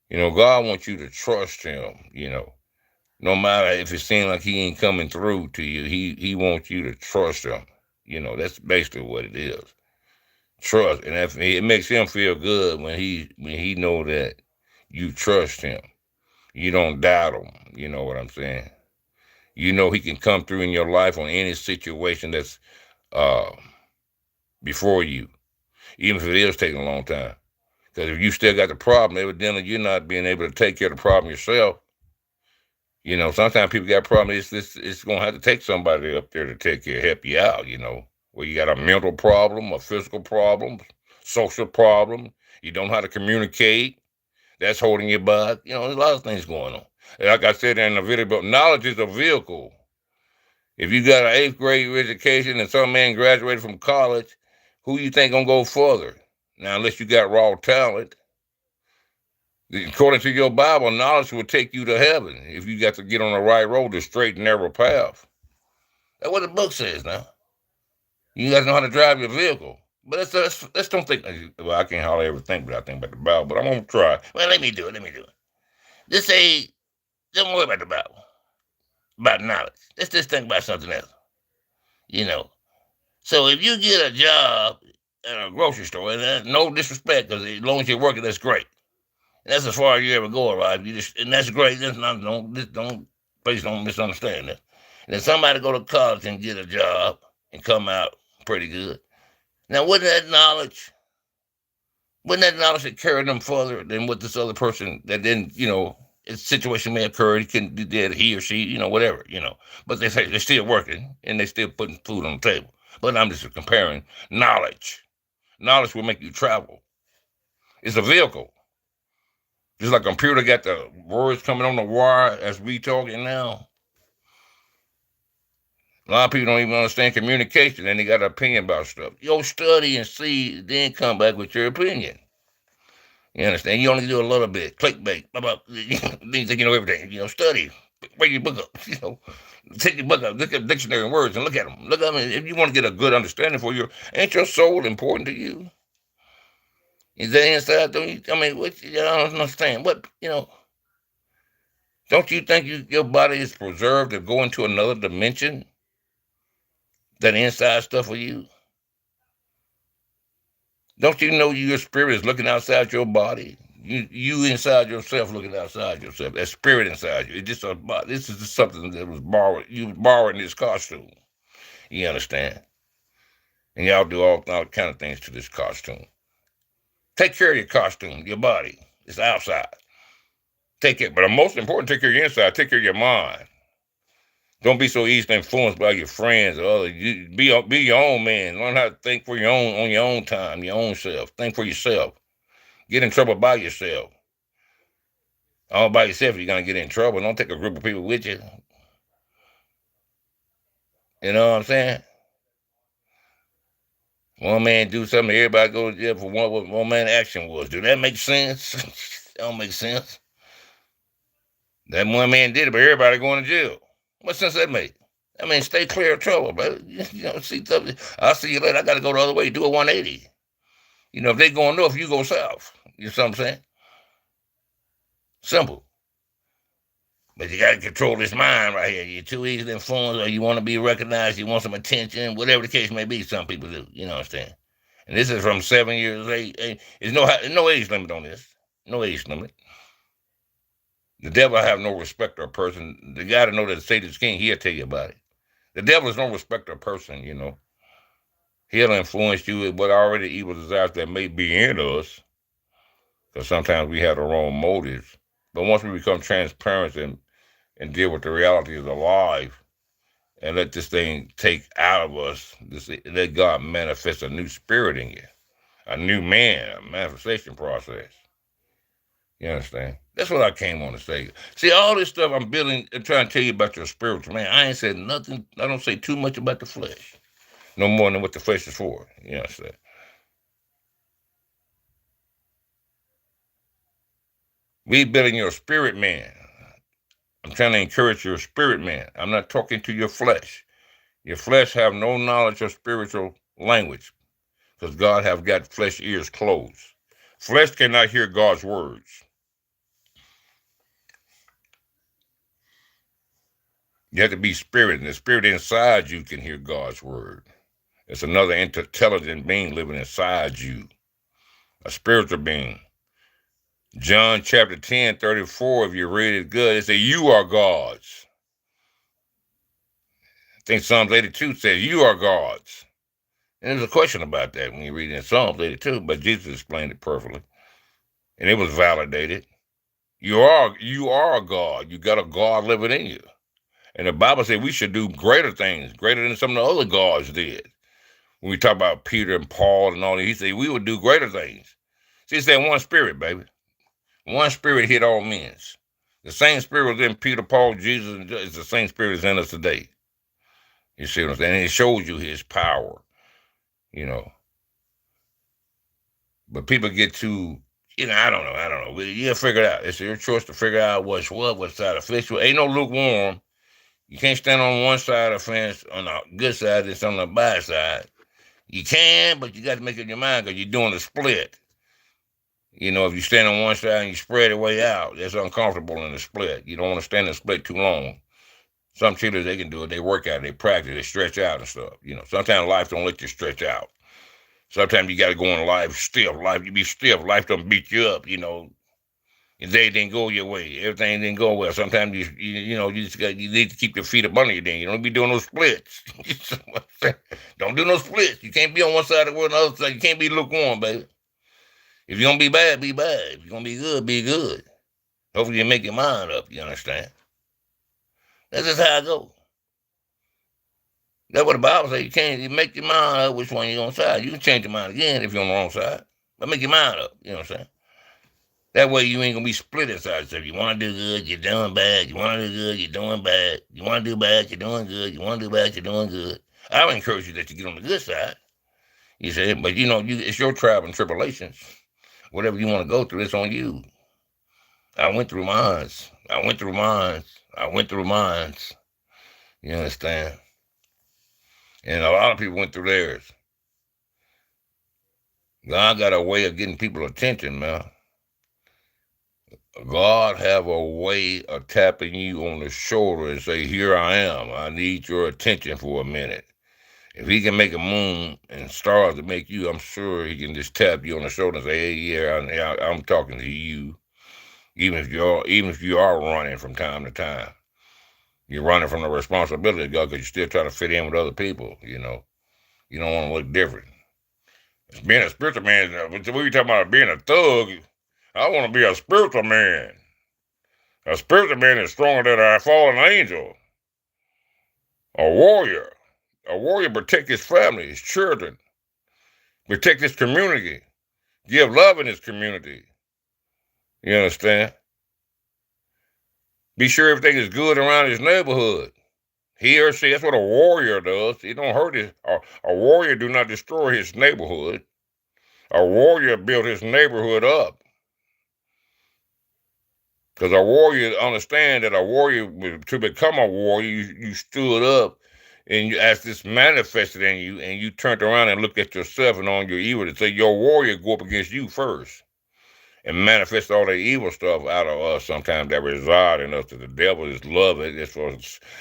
You know, God wants you to trust him, you know. No matter if it seems like he ain't coming through to you, he wants you to trust him. You know, that's basically what it is. Trust. And it makes him feel good when he know that you trust him. You don't doubt him. You know what I'm saying? You know he can come through in your life on any situation that's uh, before you, even if it is taking a long time. Because if you still got the problem, evidently you're not being able to take care of the problem yourself. You know, sometimes people got problems. It's going to have to take somebody up there to take care, help you out, you know. Where you got a mental problem, a physical problem, social problem. You don't know how to communicate. That's holding you back. You know, there's a lot of things going on. And like I said in the video, but knowledge is a vehicle. If you got an 8th grade education and some man graduated from college, who you think gonna go further? Now, unless you got raw talent, according to your Bible, knowledge will take you to heaven if you got to get on the right road, the straight and narrow path. That's what the book says now. You got to know how to drive your vehicle. But let's don't think, well, I can't hardly ever think, but I think about the Bible, but I'm going to try. Well, let me do it. Just say, don't worry about the Bible, about knowledge. Let's just think about something else. You know, so if you get a job at a grocery store, and that's no disrespect, because as long as you're working, that's great. And that's as far as you ever go, right? And that's great. Please don't misunderstand that. And if somebody go to college and get a job and come out pretty good, now wouldn't that knowledge that carry them further than what this other person that then, you know, its situation may occur, he or she, you know, whatever, you know. But they say they're still working and they're still putting food on the table. But I'm just comparing knowledge. Knowledge will make you travel. It's a vehicle. Just like a computer got the words coming on the wire as we talking now. A lot of people don't even understand communication and they got an opinion about stuff. Yo, study and see, then come back with your opinion. You understand? You only do a little bit. Clickbait. Then you think you know everything. You know, study. Bring your book up. You know, take your book up. Look at dictionary and words and look at them. Look at them. If you want to get a good understanding for you, ain't your soul important to you? Is that inside? What? You don't understand. What? You know, don't you think your body is preserved to go into another dimension? That inside stuff for you? Don't you know your spirit is looking outside your body? You inside yourself looking outside yourself. That spirit inside you. This is just something that was borrowed. You borrowing this costume. You understand? And y'all do all kind of things to this costume. Take care of your costume, your body. It's outside. Take it, but the most important, take care of your inside. Take care of your mind. Don't be so easily influenced by your friends or others. Be your own man. Learn how to think for your own on your own time, your own self. Think for yourself. Get in trouble by yourself. All by yourself, you're gonna get in trouble. Don't take a group of people with you. You know what I'm saying? One man do something, everybody go to jail for what one man action was. Do that make sense? That don't make sense. That one man did it, but everybody going to jail. What sense that make? I mean, stay clear of trouble, bro. You know, see something. I'll see you later. I got to go the other way. Do a 180. You know, if they going north, you go south. You know what I'm saying? Simple. But you got to control this mind right here. You're too easily influenced, or you want to be recognized, you want some attention, whatever the case may be. Some people do. You know what I'm saying? And this is from 7 years age. There's no age limit on this. No age limit. The devil have no respect for a person. The guy to know that Satan's king, he'll tell you about it. The devil is no respect of a person, you know. He'll influence you with what already evil desires that may be in us. Because sometimes we have the wrong motives. But once we become transparent and deal with the realities of life and let this thing take out of us. Let God manifest a new spirit in you, a new man, a manifestation process. You understand? That's what I came on to say. See, all this stuff I'm building and trying to tell you about your spiritual man. I ain't said nothing. I don't say too much about the flesh, no more than what the flesh is for. You understand? We building your spirit man. I'm trying to encourage your spirit man. I'm not talking to your flesh. Your flesh have no knowledge of spiritual language because God have got flesh ears closed. Flesh cannot hear God's words. You have to be spirit, and the spirit inside you can hear God's word. It's another intelligent being living inside you, a spiritual being. John chapter 10, 34, if you read it good, it says, you are gods. I think Psalms 82 says, you are gods. And there's a question about that when you read in Psalms 82, but Jesus explained it perfectly. And it was validated. You are a God. You got a God living in you. And the Bible said we should do greater things, greater than some of the other gods did. When we talk about Peter and Paul and all that, he said we would do greater things. See, it's that one spirit, baby. One spirit hit all men. The same spirit was in Peter, Paul, Jesus, and it's the same spirit is in us today. You see what I'm saying? And it shows you his power, you know. But people get too, I don't know. You'll figure it out. It's your choice to figure out what's side of fish. Ain't no lukewarm. You can't stand on one side of the fence on the good side and on the bad side. You can, but you got to make up your mind because you're doing a split. You know, if you stand on one side and you spread it way out, that's uncomfortable in the split. You don't want to stand in the split too long. Some cheerleaders, they can do it. They work out, they practice, they stretch out and stuff. You know, sometimes life don't let you stretch out. Sometimes you got to go in life stiff. You be stiff. Life don't beat you up, you know. If they didn't go your way, everything didn't go well. Sometimes you need to keep your feet up under you. Then you don't be doing those splits. Don't do no splits. You can't be on one side of the world and the other side. You can't be lukewarm, baby. If you're gonna be bad, be bad. If you're gonna be good, be good. Hopefully you make your mind up. You understand? That's just how I go. That's what the Bible says. You make your mind up which one you're on side. You can change your mind again if you're on the wrong side, but make your mind up. You know what I'm saying? That way you ain't gonna be split inside. So if you want to do good, you're doing bad. You want to do good, you're doing bad. You want to do bad, you're doing good. You want to do bad, you're doing good. I would encourage you that you get on the good side. You see, but it's your trial and tribulations. Whatever you want to go through, it's on you. I went through mines. You understand? And a lot of people went through theirs. God got a way of getting people's attention, man. God have a way of tapping you on the shoulder and say, here I am. I need your attention for a minute. If he can make a moon and stars to make you, I'm sure he can just tap you on the shoulder and say, hey, yeah, I'm talking to you. Even if you are running from time to time. You're running from the responsibility of God because you're still trying to fit in with other people, you know. You don't want to look different. It's being a spiritual man, we talking about being a thug. I want to be a spiritual man. A spiritual man is stronger than a fallen angel. A warrior. A warrior protect his family, his children. Protect his community. Give love in his community. You understand? Be sure everything is good around his neighborhood. He or she, that's what a warrior does. He don't hurt a warrior do not destroy his neighborhood. A warrior built his neighborhood up. Because a warrior, understand that to become a warrior, you stood up and as this manifested in you, and you turned around and looked at yourself and on your evil to say your warrior go up against you first and manifest all the evil stuff out of us sometimes that reside in us. That the devil is love it.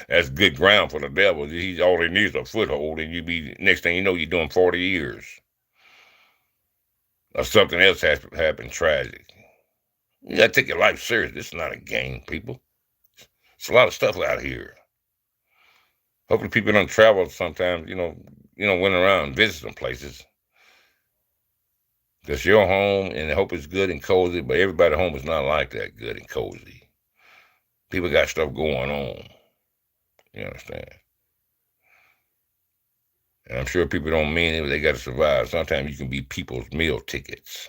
That's good ground for the devil. All he needs is a foothold, and next thing you know, you're doing 40 years. Or something else has happened tragic. You gotta take your life serious. This is not a game, people. It's a lot of stuff out here. Hopefully people don't travel sometimes, went around and visit some places. Because your home, and I hope it's good and cozy, but everybody's home is not like that, good and cozy. People got stuff going on. You understand? And I'm sure people don't mean it, but they got to survive. Sometimes you can be people's meal tickets.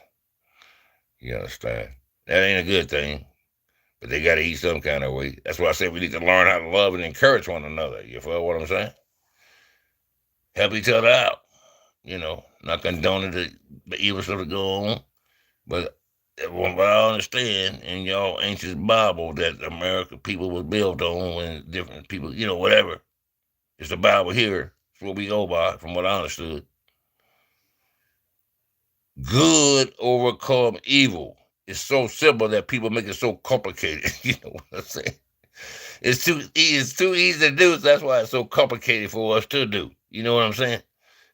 You understand? That ain't a good thing, but they got to eat some kind of way. That's why I said we need to learn how to love and encourage one another. You feel what I'm saying? Help each other out. Not condoning the evil stuff to go on, but from what I understand in y'all ancient Bible that American people was built on and different people, whatever. It's the Bible here. It's what we go by, from what I understood. Good overcome evil. It's so simple that people make it so complicated. You know what I'm saying? It's too easy to do, so that's why it's so complicated for us to do. You know what I'm saying?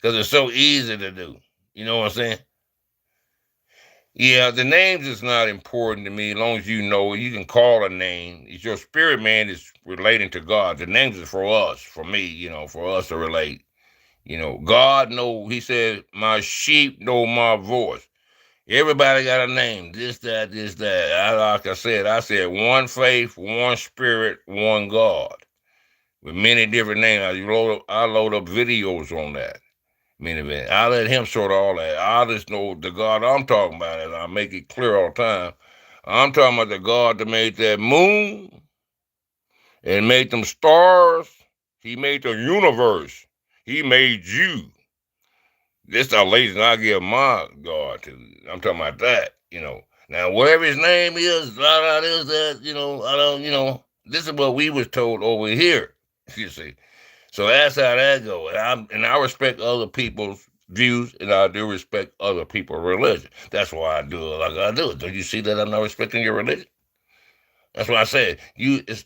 Because it's so easy to do. You know what I'm saying? Yeah, the names is not important to me. As long as you know, you can call a name. It's your spirit man is relating to God. The names is for us, for me, for us to relate. God know, he said, my sheep know my voice. Everybody got a name, this, that, this, that. Like I said, one faith, one spirit, one God. With many different names. I load up videos on that. I let him sort all that. I just know the God I'm talking about, and I make it clear all the time. I'm talking about the God that made that moon and made them stars. He made the universe. He made you. This the lazy I give my God to. I'm talking about that, Now, whatever his name is, this, that, I don't, this is what we was told over here, you see. So that's how that goes. And I respect other people's views, and I do respect other people's religion. That's why I do it like I do it. Don't you see that I'm not respecting your religion? That's why I said,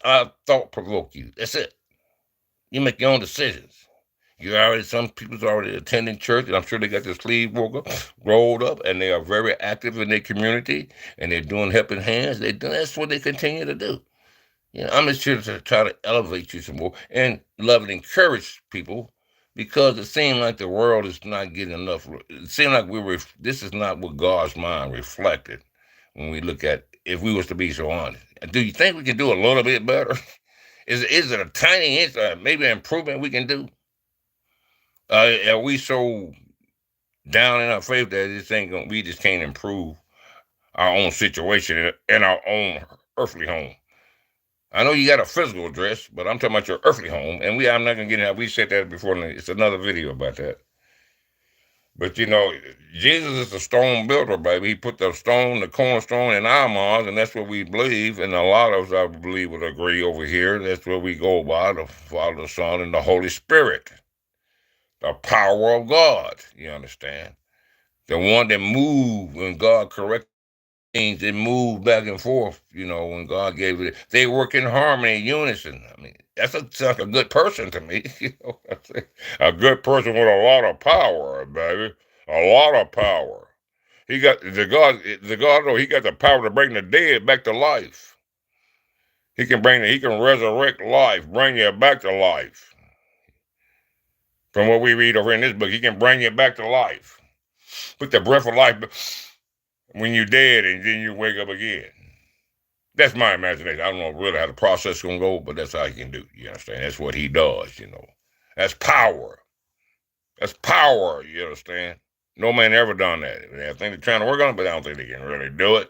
I thought provoke you. That's it. You make your own decisions. Some people's already attending church, and I'm sure they got their sleeves rolled up, and they are very active in their community, and they're doing helping hands. That's what they continue to do. I'm just here to try to elevate you some more and love and encourage people, because it seems like the world is not getting enough. It seems like this is not what God's mind reflected when we look at, if we was to be so honest. Do you think we can do a little bit better? Is it a tiny inch, maybe an improvement we can do? Are we so down in our faith that we just can't improve our own situation in our own earthly home? I know you got a physical address, but I'm talking about your earthly home, and I'm not gonna get into. We said that before. It's another video about that. But Jesus is the stone builder, baby. He put the cornerstone in our minds, and that's what we believe. And a lot of us, I believe, would agree over here. That's what we go by: the Father, the Son, and the Holy Spirit. The power of God. You understand? The one that moved when God corrected things, it moved back and forth, when God gave it. They work in harmony, unison. That sounds like a good person to me. A good person with a lot of power, baby. A lot of power. He got he got the power to bring the dead back to life. He can resurrect life, bring you back to life. From what we read over in this book, he can bring you back to life. Put the breath of life when you're dead, and then you wake up again. That's my imagination. I don't know really how the process is going to go, but that's how he can do. You understand? That's what he does, That's power. That's power, you understand? No man ever done that. I think they're trying to work on it, but I don't think they can really do it.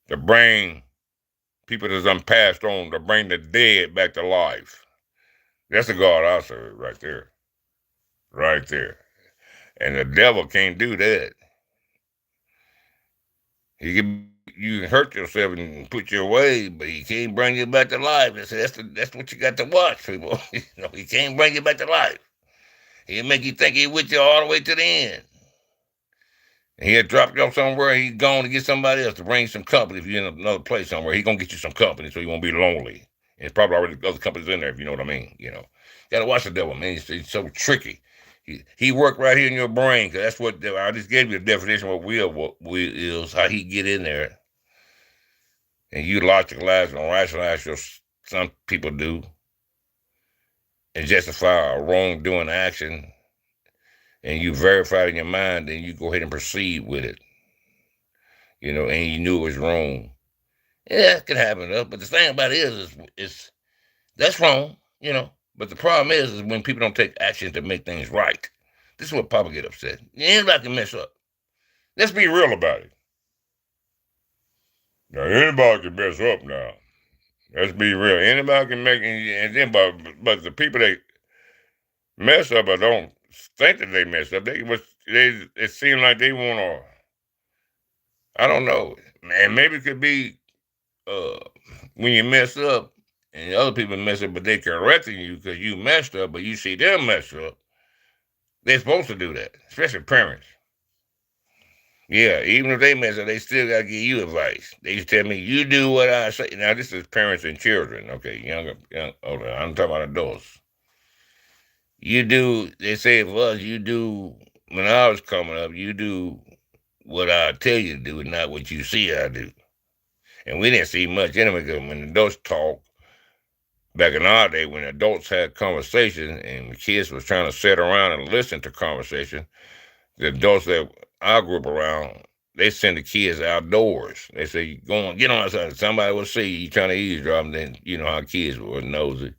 To bring people that's passed on, to bring the dead back to life. That's the God I serve right there. Right there. And the devil can't do that. You can hurt yourself and put you away, but he can't bring you back to life. That's what you got to watch, people. He can't bring you back to life. He'll make you think he's with you all the way to the end. And he'll drop you off somewhere. He's going to get somebody else to bring some company. If you're in another place somewhere, he's going to get you some company so you won't be lonely. And probably already other companies in there, if you know what I mean. Got to watch the devil, man. He's so tricky. He worked right here in your brain, because that's what I just gave you the definition of what will is, how he get in there. And you logical and rationalize some people do, and justify a wrongdoing action, and you verify it in your mind, then you go ahead and proceed with it, and you knew it was wrong, Yeah, it can happen though. But the thing about it is that's wrong, you know. But the problem is when people don't take action to make things right. This is what Papa get upset. Anybody can mess up. Let's be real about it. Now anybody can mess up now. Let's be real. Anybody can make and then but the people that mess up or don't think that they mess up, they it seems like they wanna I don't know. And maybe it could be uh when you mess up and other people mess up, but they correcting you because you messed up, but you see them mess up. They're supposed to do that, especially parents. Yeah, even if they mess up, they still gotta give you advice. They used to tell me, "You do what I say." Now this is parents and children. Okay, young. Older. I'm talking about adults. You do. They say for us, you do. When I was coming up, you do what I tell you to do, and not what you see I do. And we didn't see much anyway. Because when adults talk back in our day, when adults had conversations and the kids was trying to sit around and listen to conversation, the adults that I grew up around, they send the kids outdoors. They say, "Go on, get on outside." Somebody will see you trying to eavesdrop, and then you know how kids were nosy.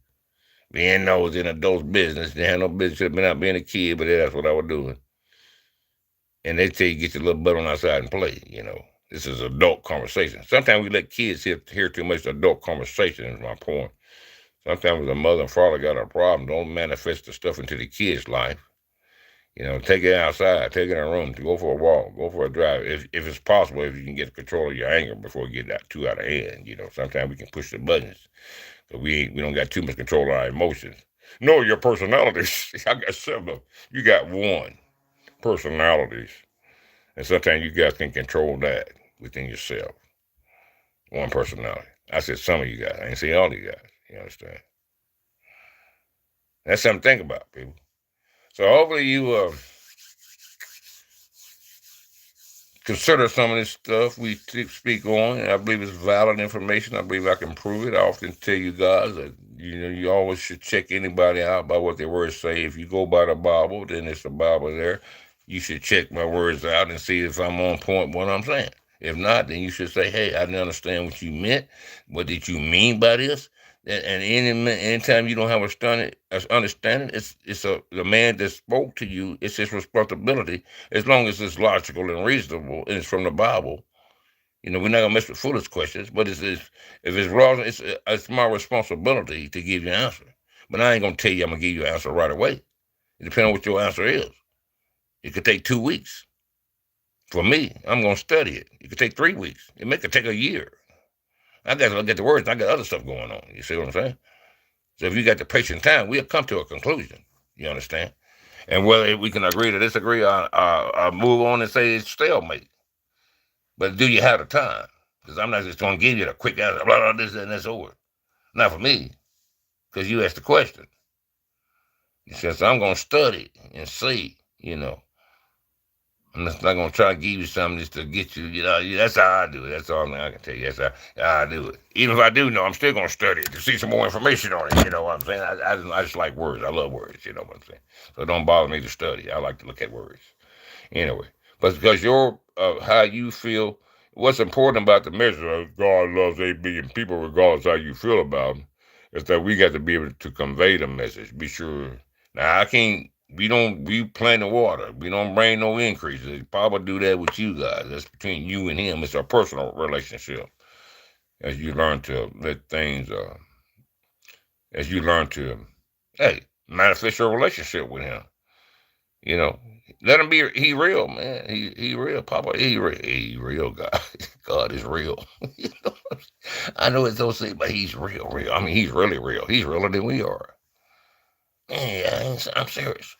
Being nosy in adults' business. They had no business should have been out being a kid, but that's what I was doing. And they tell you get your little butt on outside and play, you know. This is adult conversation. Sometimes we let kids hear too much adult conversation, is my point. Sometimes the mother and father got a problem, don't manifest the stuff into the kid's life. You know, take it outside, take it in a room, to go for a walk, go for a drive. If it's possible, if you can get control of your anger before you get too out of hand. You know, sometimes we can push the buttons, but we don't got too much control of our emotions. No, your personalities. I got seven of them. You got one personalities, and sometimes you guys can control that within yourself. One personality. I said some of you guys. I ain't say all of you guys. You understand? That's something to think about, people. So hopefully you consider some of this stuff we speak on. I believe it's valid information. I believe I can prove it. I often tell you guys that you always should check anybody out by what their words say. If you go by the Bible, then it's the Bible there. You should check my words out and see if I'm on point with what I'm saying. If not, then you should say, "Hey, I didn't understand what you meant. What did you mean by this?" And anytime you don't have understanding, it's the man that spoke to you. It's his responsibility, as long as it's logical and reasonable and it's from the Bible. You know, we're not gonna mess with foolish questions, but if it's wrong, it's my responsibility to give you an answer. But I ain't gonna tell you I'm gonna give you an answer right away. It depends on what your answer is. It could take 2 weeks. For me, I'm gonna study it. It could take 3 weeks. Could take a year. I got to look at the words. And I got other stuff going on. You see what I'm saying? So if you got the patient time, we'll come to a conclusion. You understand? And whether we can agree to disagree, I move on and say it's stalemate. But do you have the time? Because I'm not just going to give you the quick answer, blah, blah, this, and that's over. Not for me, because you asked the question. You said, so I'm going to study and see, you know. I'm just not going to try to give you something just to get you, you know, that's how I do it. That's all I can tell you. That's how I do it. Even if I do know, I'm still going to study it to see some more information on it. You know what I'm saying? I just like words. I love words. You know what I'm saying? So it don't bother me to study. I like to look at words. Anyway, but because how you feel, what's important about the measure of God loves 8 billion people, regardless how you feel about them, is that we got to be able to convey the message. Be sure. Now, we plant the water. We don't bring no increases. Papa do that with you guys. That's between you and him. It's a personal relationship. As you learn to let things, as you learn to, hey, manifest your relationship with him. You know, let him be. He real, man. He real, Papa. He real. God. God is real. You know, I know it's so sick, but he's real. I mean, he's really real. He's realer than we are. Yeah, I'm serious.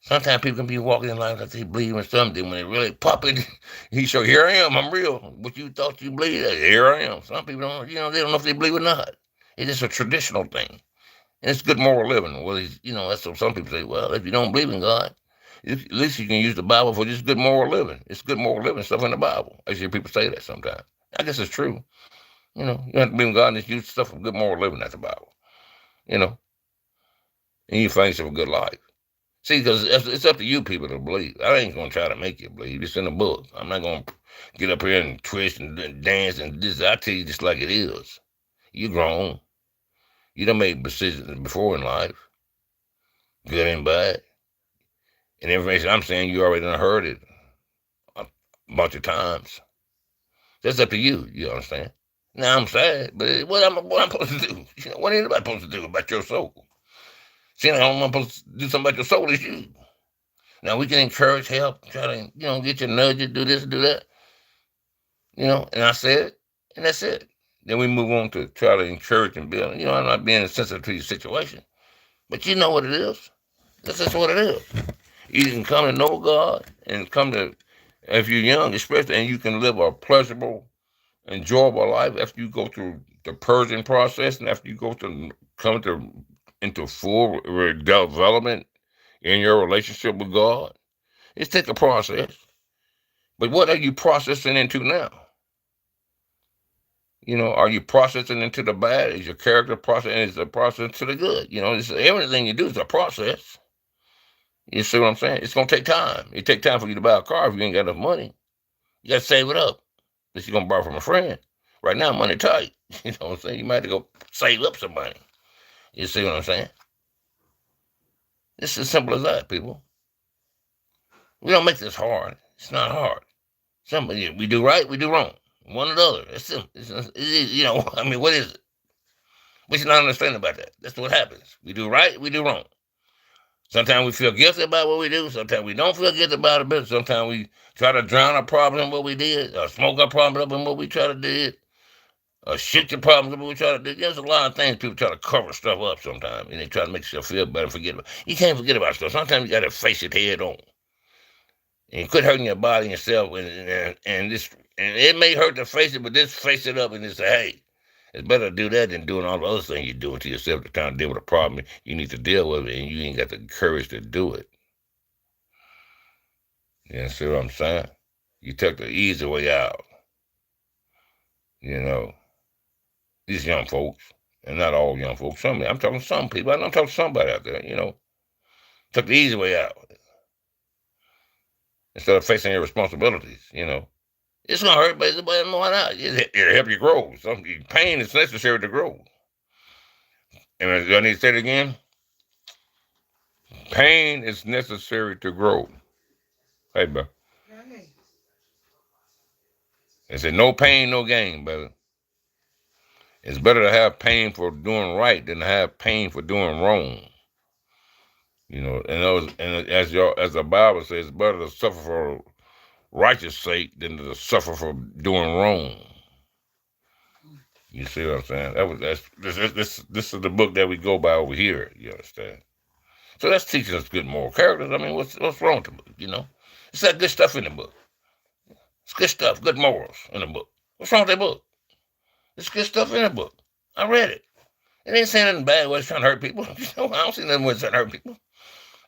Sometimes people can be walking in life like they believe in something. When they really pop it, he show, here I am, I'm real. What you thought you believed, here I am. Some people don't, they don't know if they believe or not. It's just a traditional thing. And it's good moral living. Well, that's what some people say. Well, if you don't believe in God, at least you can use the Bible for just good moral living. It's good moral living stuff in the Bible. I hear people say that sometimes. I guess it's true. You don't have to believe in God and just use stuff for good moral living. That's the Bible. And you find yourself a good life. See, because it's up to you people to believe. I ain't going to try to make you believe. It's in the book. I'm not going to get up here and twist and dance and this. I tell you just like it is. You grown. You done made decisions before in life, good and bad. And information I'm saying, you already done heard it a bunch of times. That's up to you. You understand? Now I'm sad, but what I'm supposed to do? You know, what ain't anybody supposed to do about your soul? See, now I'm supposed to do something about your soul is you. Now we can encourage, help, try to, get your nudges, do this, do that. And I said, and that's it. Then we move on to try to encourage and build. I'm not being sensitive to your situation, but you know what it is. That's just what it is. You can come to know God and come to, if you're young, especially, and you can live a pleasurable, enjoyable life after you go through the purging process and after you go to come into full development in your relationship with God. It's take a process. But what are you processing into now? Are you processing into the bad? Is your character processing? Is the process to the good? Everything you do is a process. You see what I'm saying? It's going to take time. It take time for you to buy a car if you ain't got enough money. You got to save it up. Unless you're going to borrow from a friend. Right now, money tight. You know what I'm saying? You might have to go save up some money. You see what I'm saying? It's as simple as that, people. We don't make this hard. It's not hard. We do right, we do wrong. One or the other. It's simple. What is it? We should not understand about that. That's what happens. We do right, we do wrong. Sometimes we feel guilty about what we do. Sometimes we don't feel guilty about it, but sometimes we try to drown our problems in what we did, or smoke our problems up in what we try to do, or shoot your problems up in what we try to do. There's a lot of things people try to cover stuff up sometimes, and they try to make yourself feel better and forget about it. You can't forget about stuff. Sometimes you got to face it head on. And quit hurting your body and yourself, and it may hurt to face it, but just face it up and just say, hey, it's better to do that than doing all the other things you're doing to yourself to try to deal with a problem you need to deal with, and you ain't got the courage to do it. You see what I'm saying? You took the easy way out. These young folks, and not all young folks, I'm talking to some people. I'm talking to somebody out there, took the easy way out. Instead of facing your responsibilities, It's going to hurt, but why not? It'll help you grow. Pain is necessary to grow. And I need to say it again. Pain is necessary to grow. Hey, bro. They say no pain, no gain, brother. It's better to have pain for doing right than to have pain for doing wrong. And as the Bible says, it's better to suffer for righteous sake than to suffer for doing wrong. You see what I'm saying? This is the book that we go by over here. You understand? So that's teaching us good moral characters. I mean, what's wrong with the book? It's that good stuff in the book. It's good stuff, good morals in the book. What's wrong with that book? It's good stuff in the book. I read it. It ain't saying nothing bad where it's trying to hurt people. I don't see nothing where it's trying to hurt people.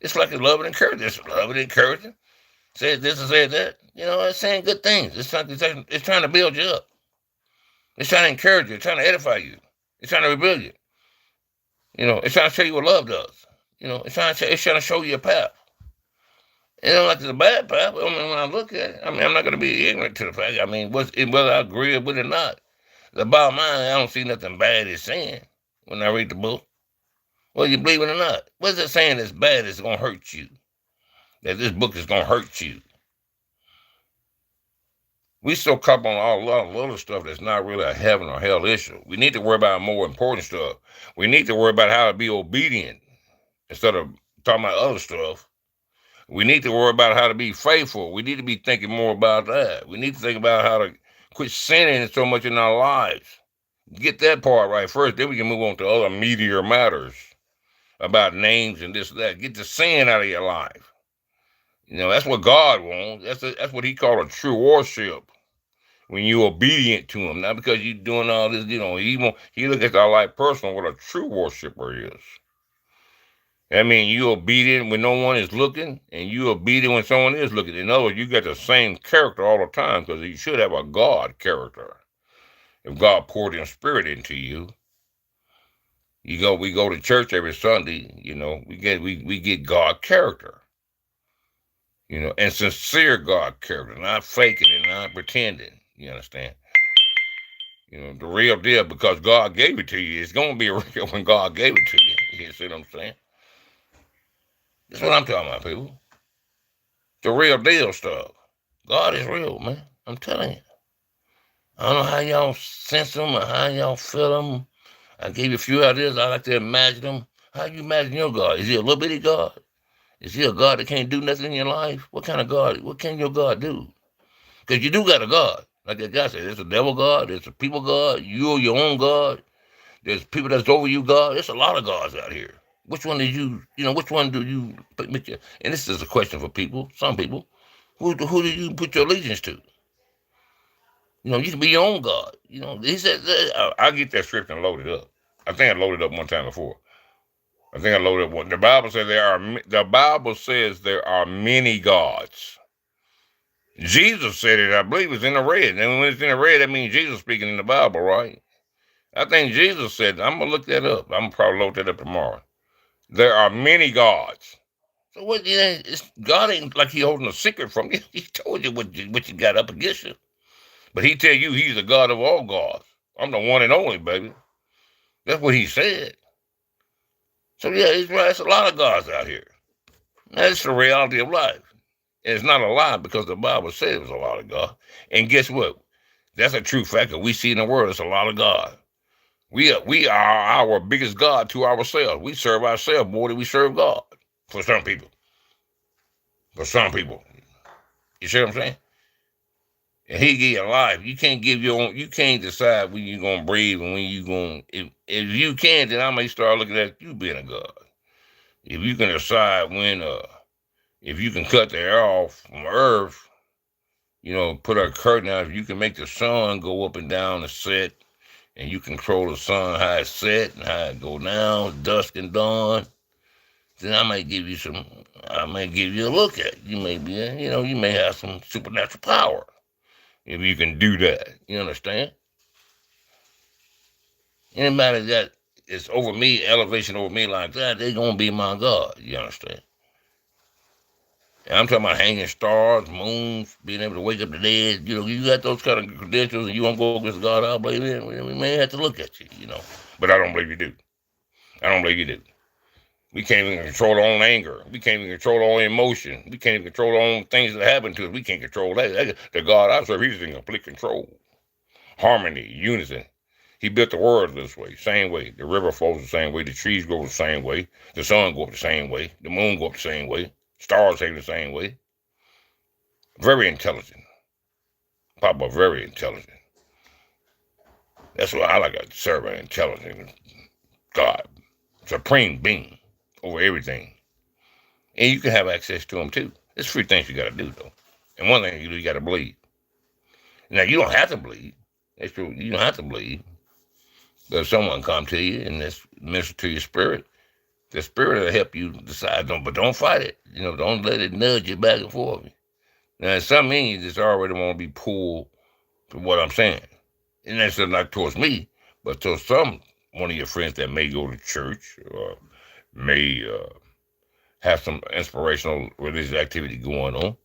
It's like it's love and encouragement. It's love and encouragement. Says this and says that. It's saying good things. It's trying to build you up. It's trying to encourage you. It's trying to edify you. It's trying to rebuild you. It's trying to show you what love does. It's trying to show you a path. Like it's a bad path. When I look at it, I'm not going to be ignorant to the fact. Whether I agree with it or not. The bottom line, I don't see nothing bad it's saying when I read the book. Whether you believe it or not. What is it saying that's bad that's going to hurt you? That this book is going to hurt you? We still caught on a lot of little stuff that's not really a heaven or hell issue. We need to worry about more important stuff. We need to worry about how to be obedient instead of talking about other stuff. We need to worry about how to be faithful. We need to be thinking more about that. We need to think about how to quit sinning so much in our lives. Get that part right first, then we can move on to other meatier matters about names and this and that. Get the sin out of your life. That's what God wants. That's what he called a true worship. When you're obedient to him, not because you're doing all this, he look at our life personal, what a true worshiper is. You obedient when no one is looking, and you obedient when someone is looking. In other words, you got the same character all the time, because you should have a God character. If God poured his spirit into you, We go to church every Sunday. We get God character. And sincere God character, not faking it, not pretending. You understand? The real deal, because God gave it to you. It's gonna be real when God gave it to you. You see what I'm saying? That's what I'm talking about, people. The real deal stuff. God is real, man. I'm telling you. I don't know how y'all sense them or how y'all feel them. I gave you a few ideas. I like to imagine them. How you imagine your God? Is he a little bitty God? Is he a God that can't do nothing in your life? What kind of God? What can your God do? Because you do got a God. Like that guy said, there's a devil God, there's a people God, you're your own God, there's people that's over you God. There's a lot of gods out here. Which one did which one do you put your, and this is a question for people, some people, who do you put your allegiance to? You can be your own God. He said, I get that scripture and load it up. I think I loaded up one time before. I think I loaded up one. The Bible says there are many gods. Jesus said it, I believe it's in the red. And when it's in the red, that means Jesus speaking in the Bible, right? I think Jesus said, I'm going to look that up. I'm going to probably load that up tomorrow. There are many gods. So what? God ain't like he holding a secret from you. He told you what you got up against you. But he tell you he's the God of all gods. I'm the one and only, baby. That's what he said. So yeah, he's right. There's a lot of gods out here. That's the reality of life. And it's not a lie, because the Bible says there's a lot of God. And guess what? That's a true fact that we see in the world. It's a lot of God. We are our biggest God to ourselves. We serve ourselves more than we serve God. For some people. For some people. You see what I'm saying? And he give you life. You can't give your own. You can't decide when you're gonna breathe and when you're gonna. If you can, then I may start looking at you being a God. If you can decide if you can cut the air off from Earth, put a curtain out. If you can make the sun go up and down and set, and you control the sun how it set and how it go down, dusk and dawn, then I may give you a look at it. You may be, you may have some supernatural power if you can do that. You understand? Anybody that is over me, elevation over me like that, they're gonna be my God. You understand? And I'm talking about hanging stars, moons, being able to wake up the dead. You got those kind of credentials, and you won't go against God. I believe in. We may have to look at you, But I don't believe you do. I don't believe you do. We can't even control our own anger. We can't even control our own emotion. We can't even control our own things that happen to us. We can't control that. The God I serve, he's in complete control. Harmony, unison. He built the world this way, same way. The river flows the same way. The trees grow the same way. The sun go up the same way. The moon go up the same way. Stars hang the same way. Very intelligent. Papa, very intelligent. That's why I like to serve an intelligent God. Supreme being over everything. And you can have access to him too. There's three things you got to do, though. And one thing you got to believe. Now, you don't have to believe. That's true. You don't have to believe. But if someone come to you and that's minister to your spirit, the spirit will help you decide. But don't fight it. Don't let it nudge you back and forth. Now, some means it's already want to be pulled to what I'm saying. And that's not towards me, but to one of your friends that may go to church or may have some inspirational religious activity going on.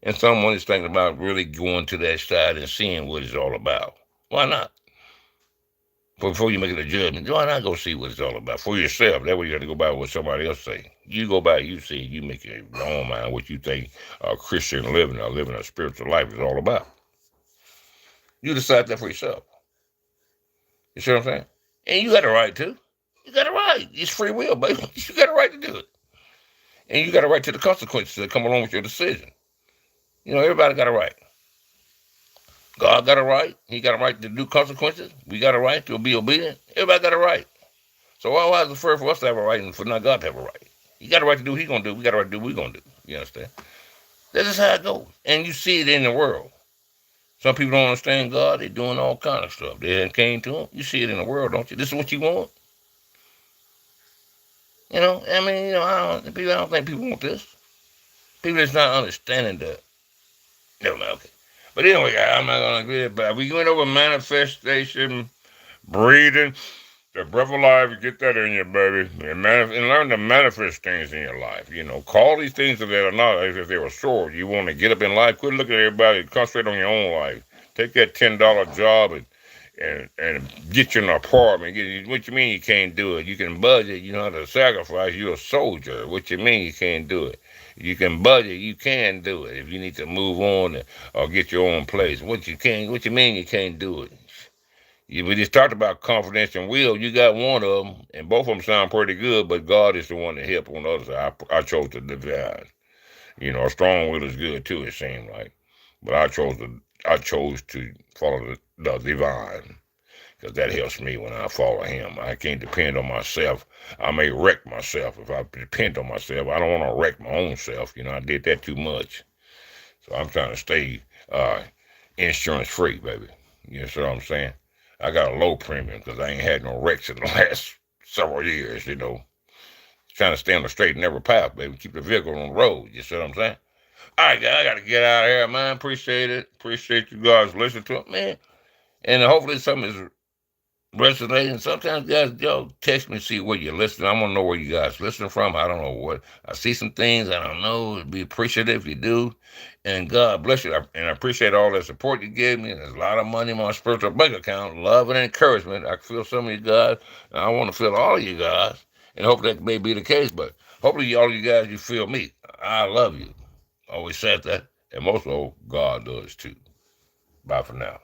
And someone is thinking about really going to that side and seeing what it's all about. Why not? Before you make a judgment, why not go see what it's all about for yourself? That way you have to go by what somebody else say. You go by, you see, you make your own mind what you think a Christian living a spiritual life is all about. You decide that for yourself. You see what I'm saying? And you got a right to. You got a right. It's free will, baby. You got a right to do it. And you got a right to the consequences that come along with your decision. Everybody got a right. God got a right. He got a right to do consequences. We got a right to be obedient. Everybody got a right. So why is it fair for us to have a right and for not God to have a right? He got a right to do what he's going to do. We got a right to do what we're going to do. You understand? That's just how it goes. And you see it in the world. Some people don't understand God. They're doing all kind of stuff. They hadn't came to him. You see it in the world, don't you? This is what you want. I don't think people want this. People that's not understanding that. Never mind, okay. But anyway, I'm not going to agree. But we went over manifestation, breathing, The breath of life, get that in you, baby, and learn to manifest things in your life. Call these things that are not as if they were sore. You want to get up in life, quit looking at everybody, concentrate on your own life. Take that $10 job and get you an apartment. What you mean you can't do it? You can budget. You know how to sacrifice. You're a soldier. What you mean you can't do it? You can budget. You can do it. If you need to move on or get your own place, what you mean you can't do it? We just talked about confidence and will. You got one of them, and both of them sound pretty good, but God is the one that help on the other side. I chose to divide. A strong will is good too, it seemed like. But I chose to follow the divine, because that helps me when I follow him. I can't depend on myself. I may wreck myself if I depend on myself. I don't want to wreck my own self. I did that too much. So I'm trying to stay insurance free, baby. You know what I'm saying? I got a low premium because I ain't had no wrecks in the last several years, Trying to stay on the straight and narrow path, baby. Keep the vehicle on the road, you see what I'm saying? All right, guys, I got to get out of here, man. Appreciate it. Appreciate you guys listening to it, man. And hopefully something is resonating. Sometimes guys, text me, see where you're listening. I want to know where you guys listening from. I don't know what. I see some things I don't know. It'd be appreciative if you do. And God bless you. And I appreciate all the support you gave me. There's a lot of money in my spiritual bank account. Love and encouragement. I feel some of you guys. And I want to feel all of you guys. And hope that may be the case. But hopefully all you guys, you feel me. I love you. Always said that. And most of all, God does too. Bye for now.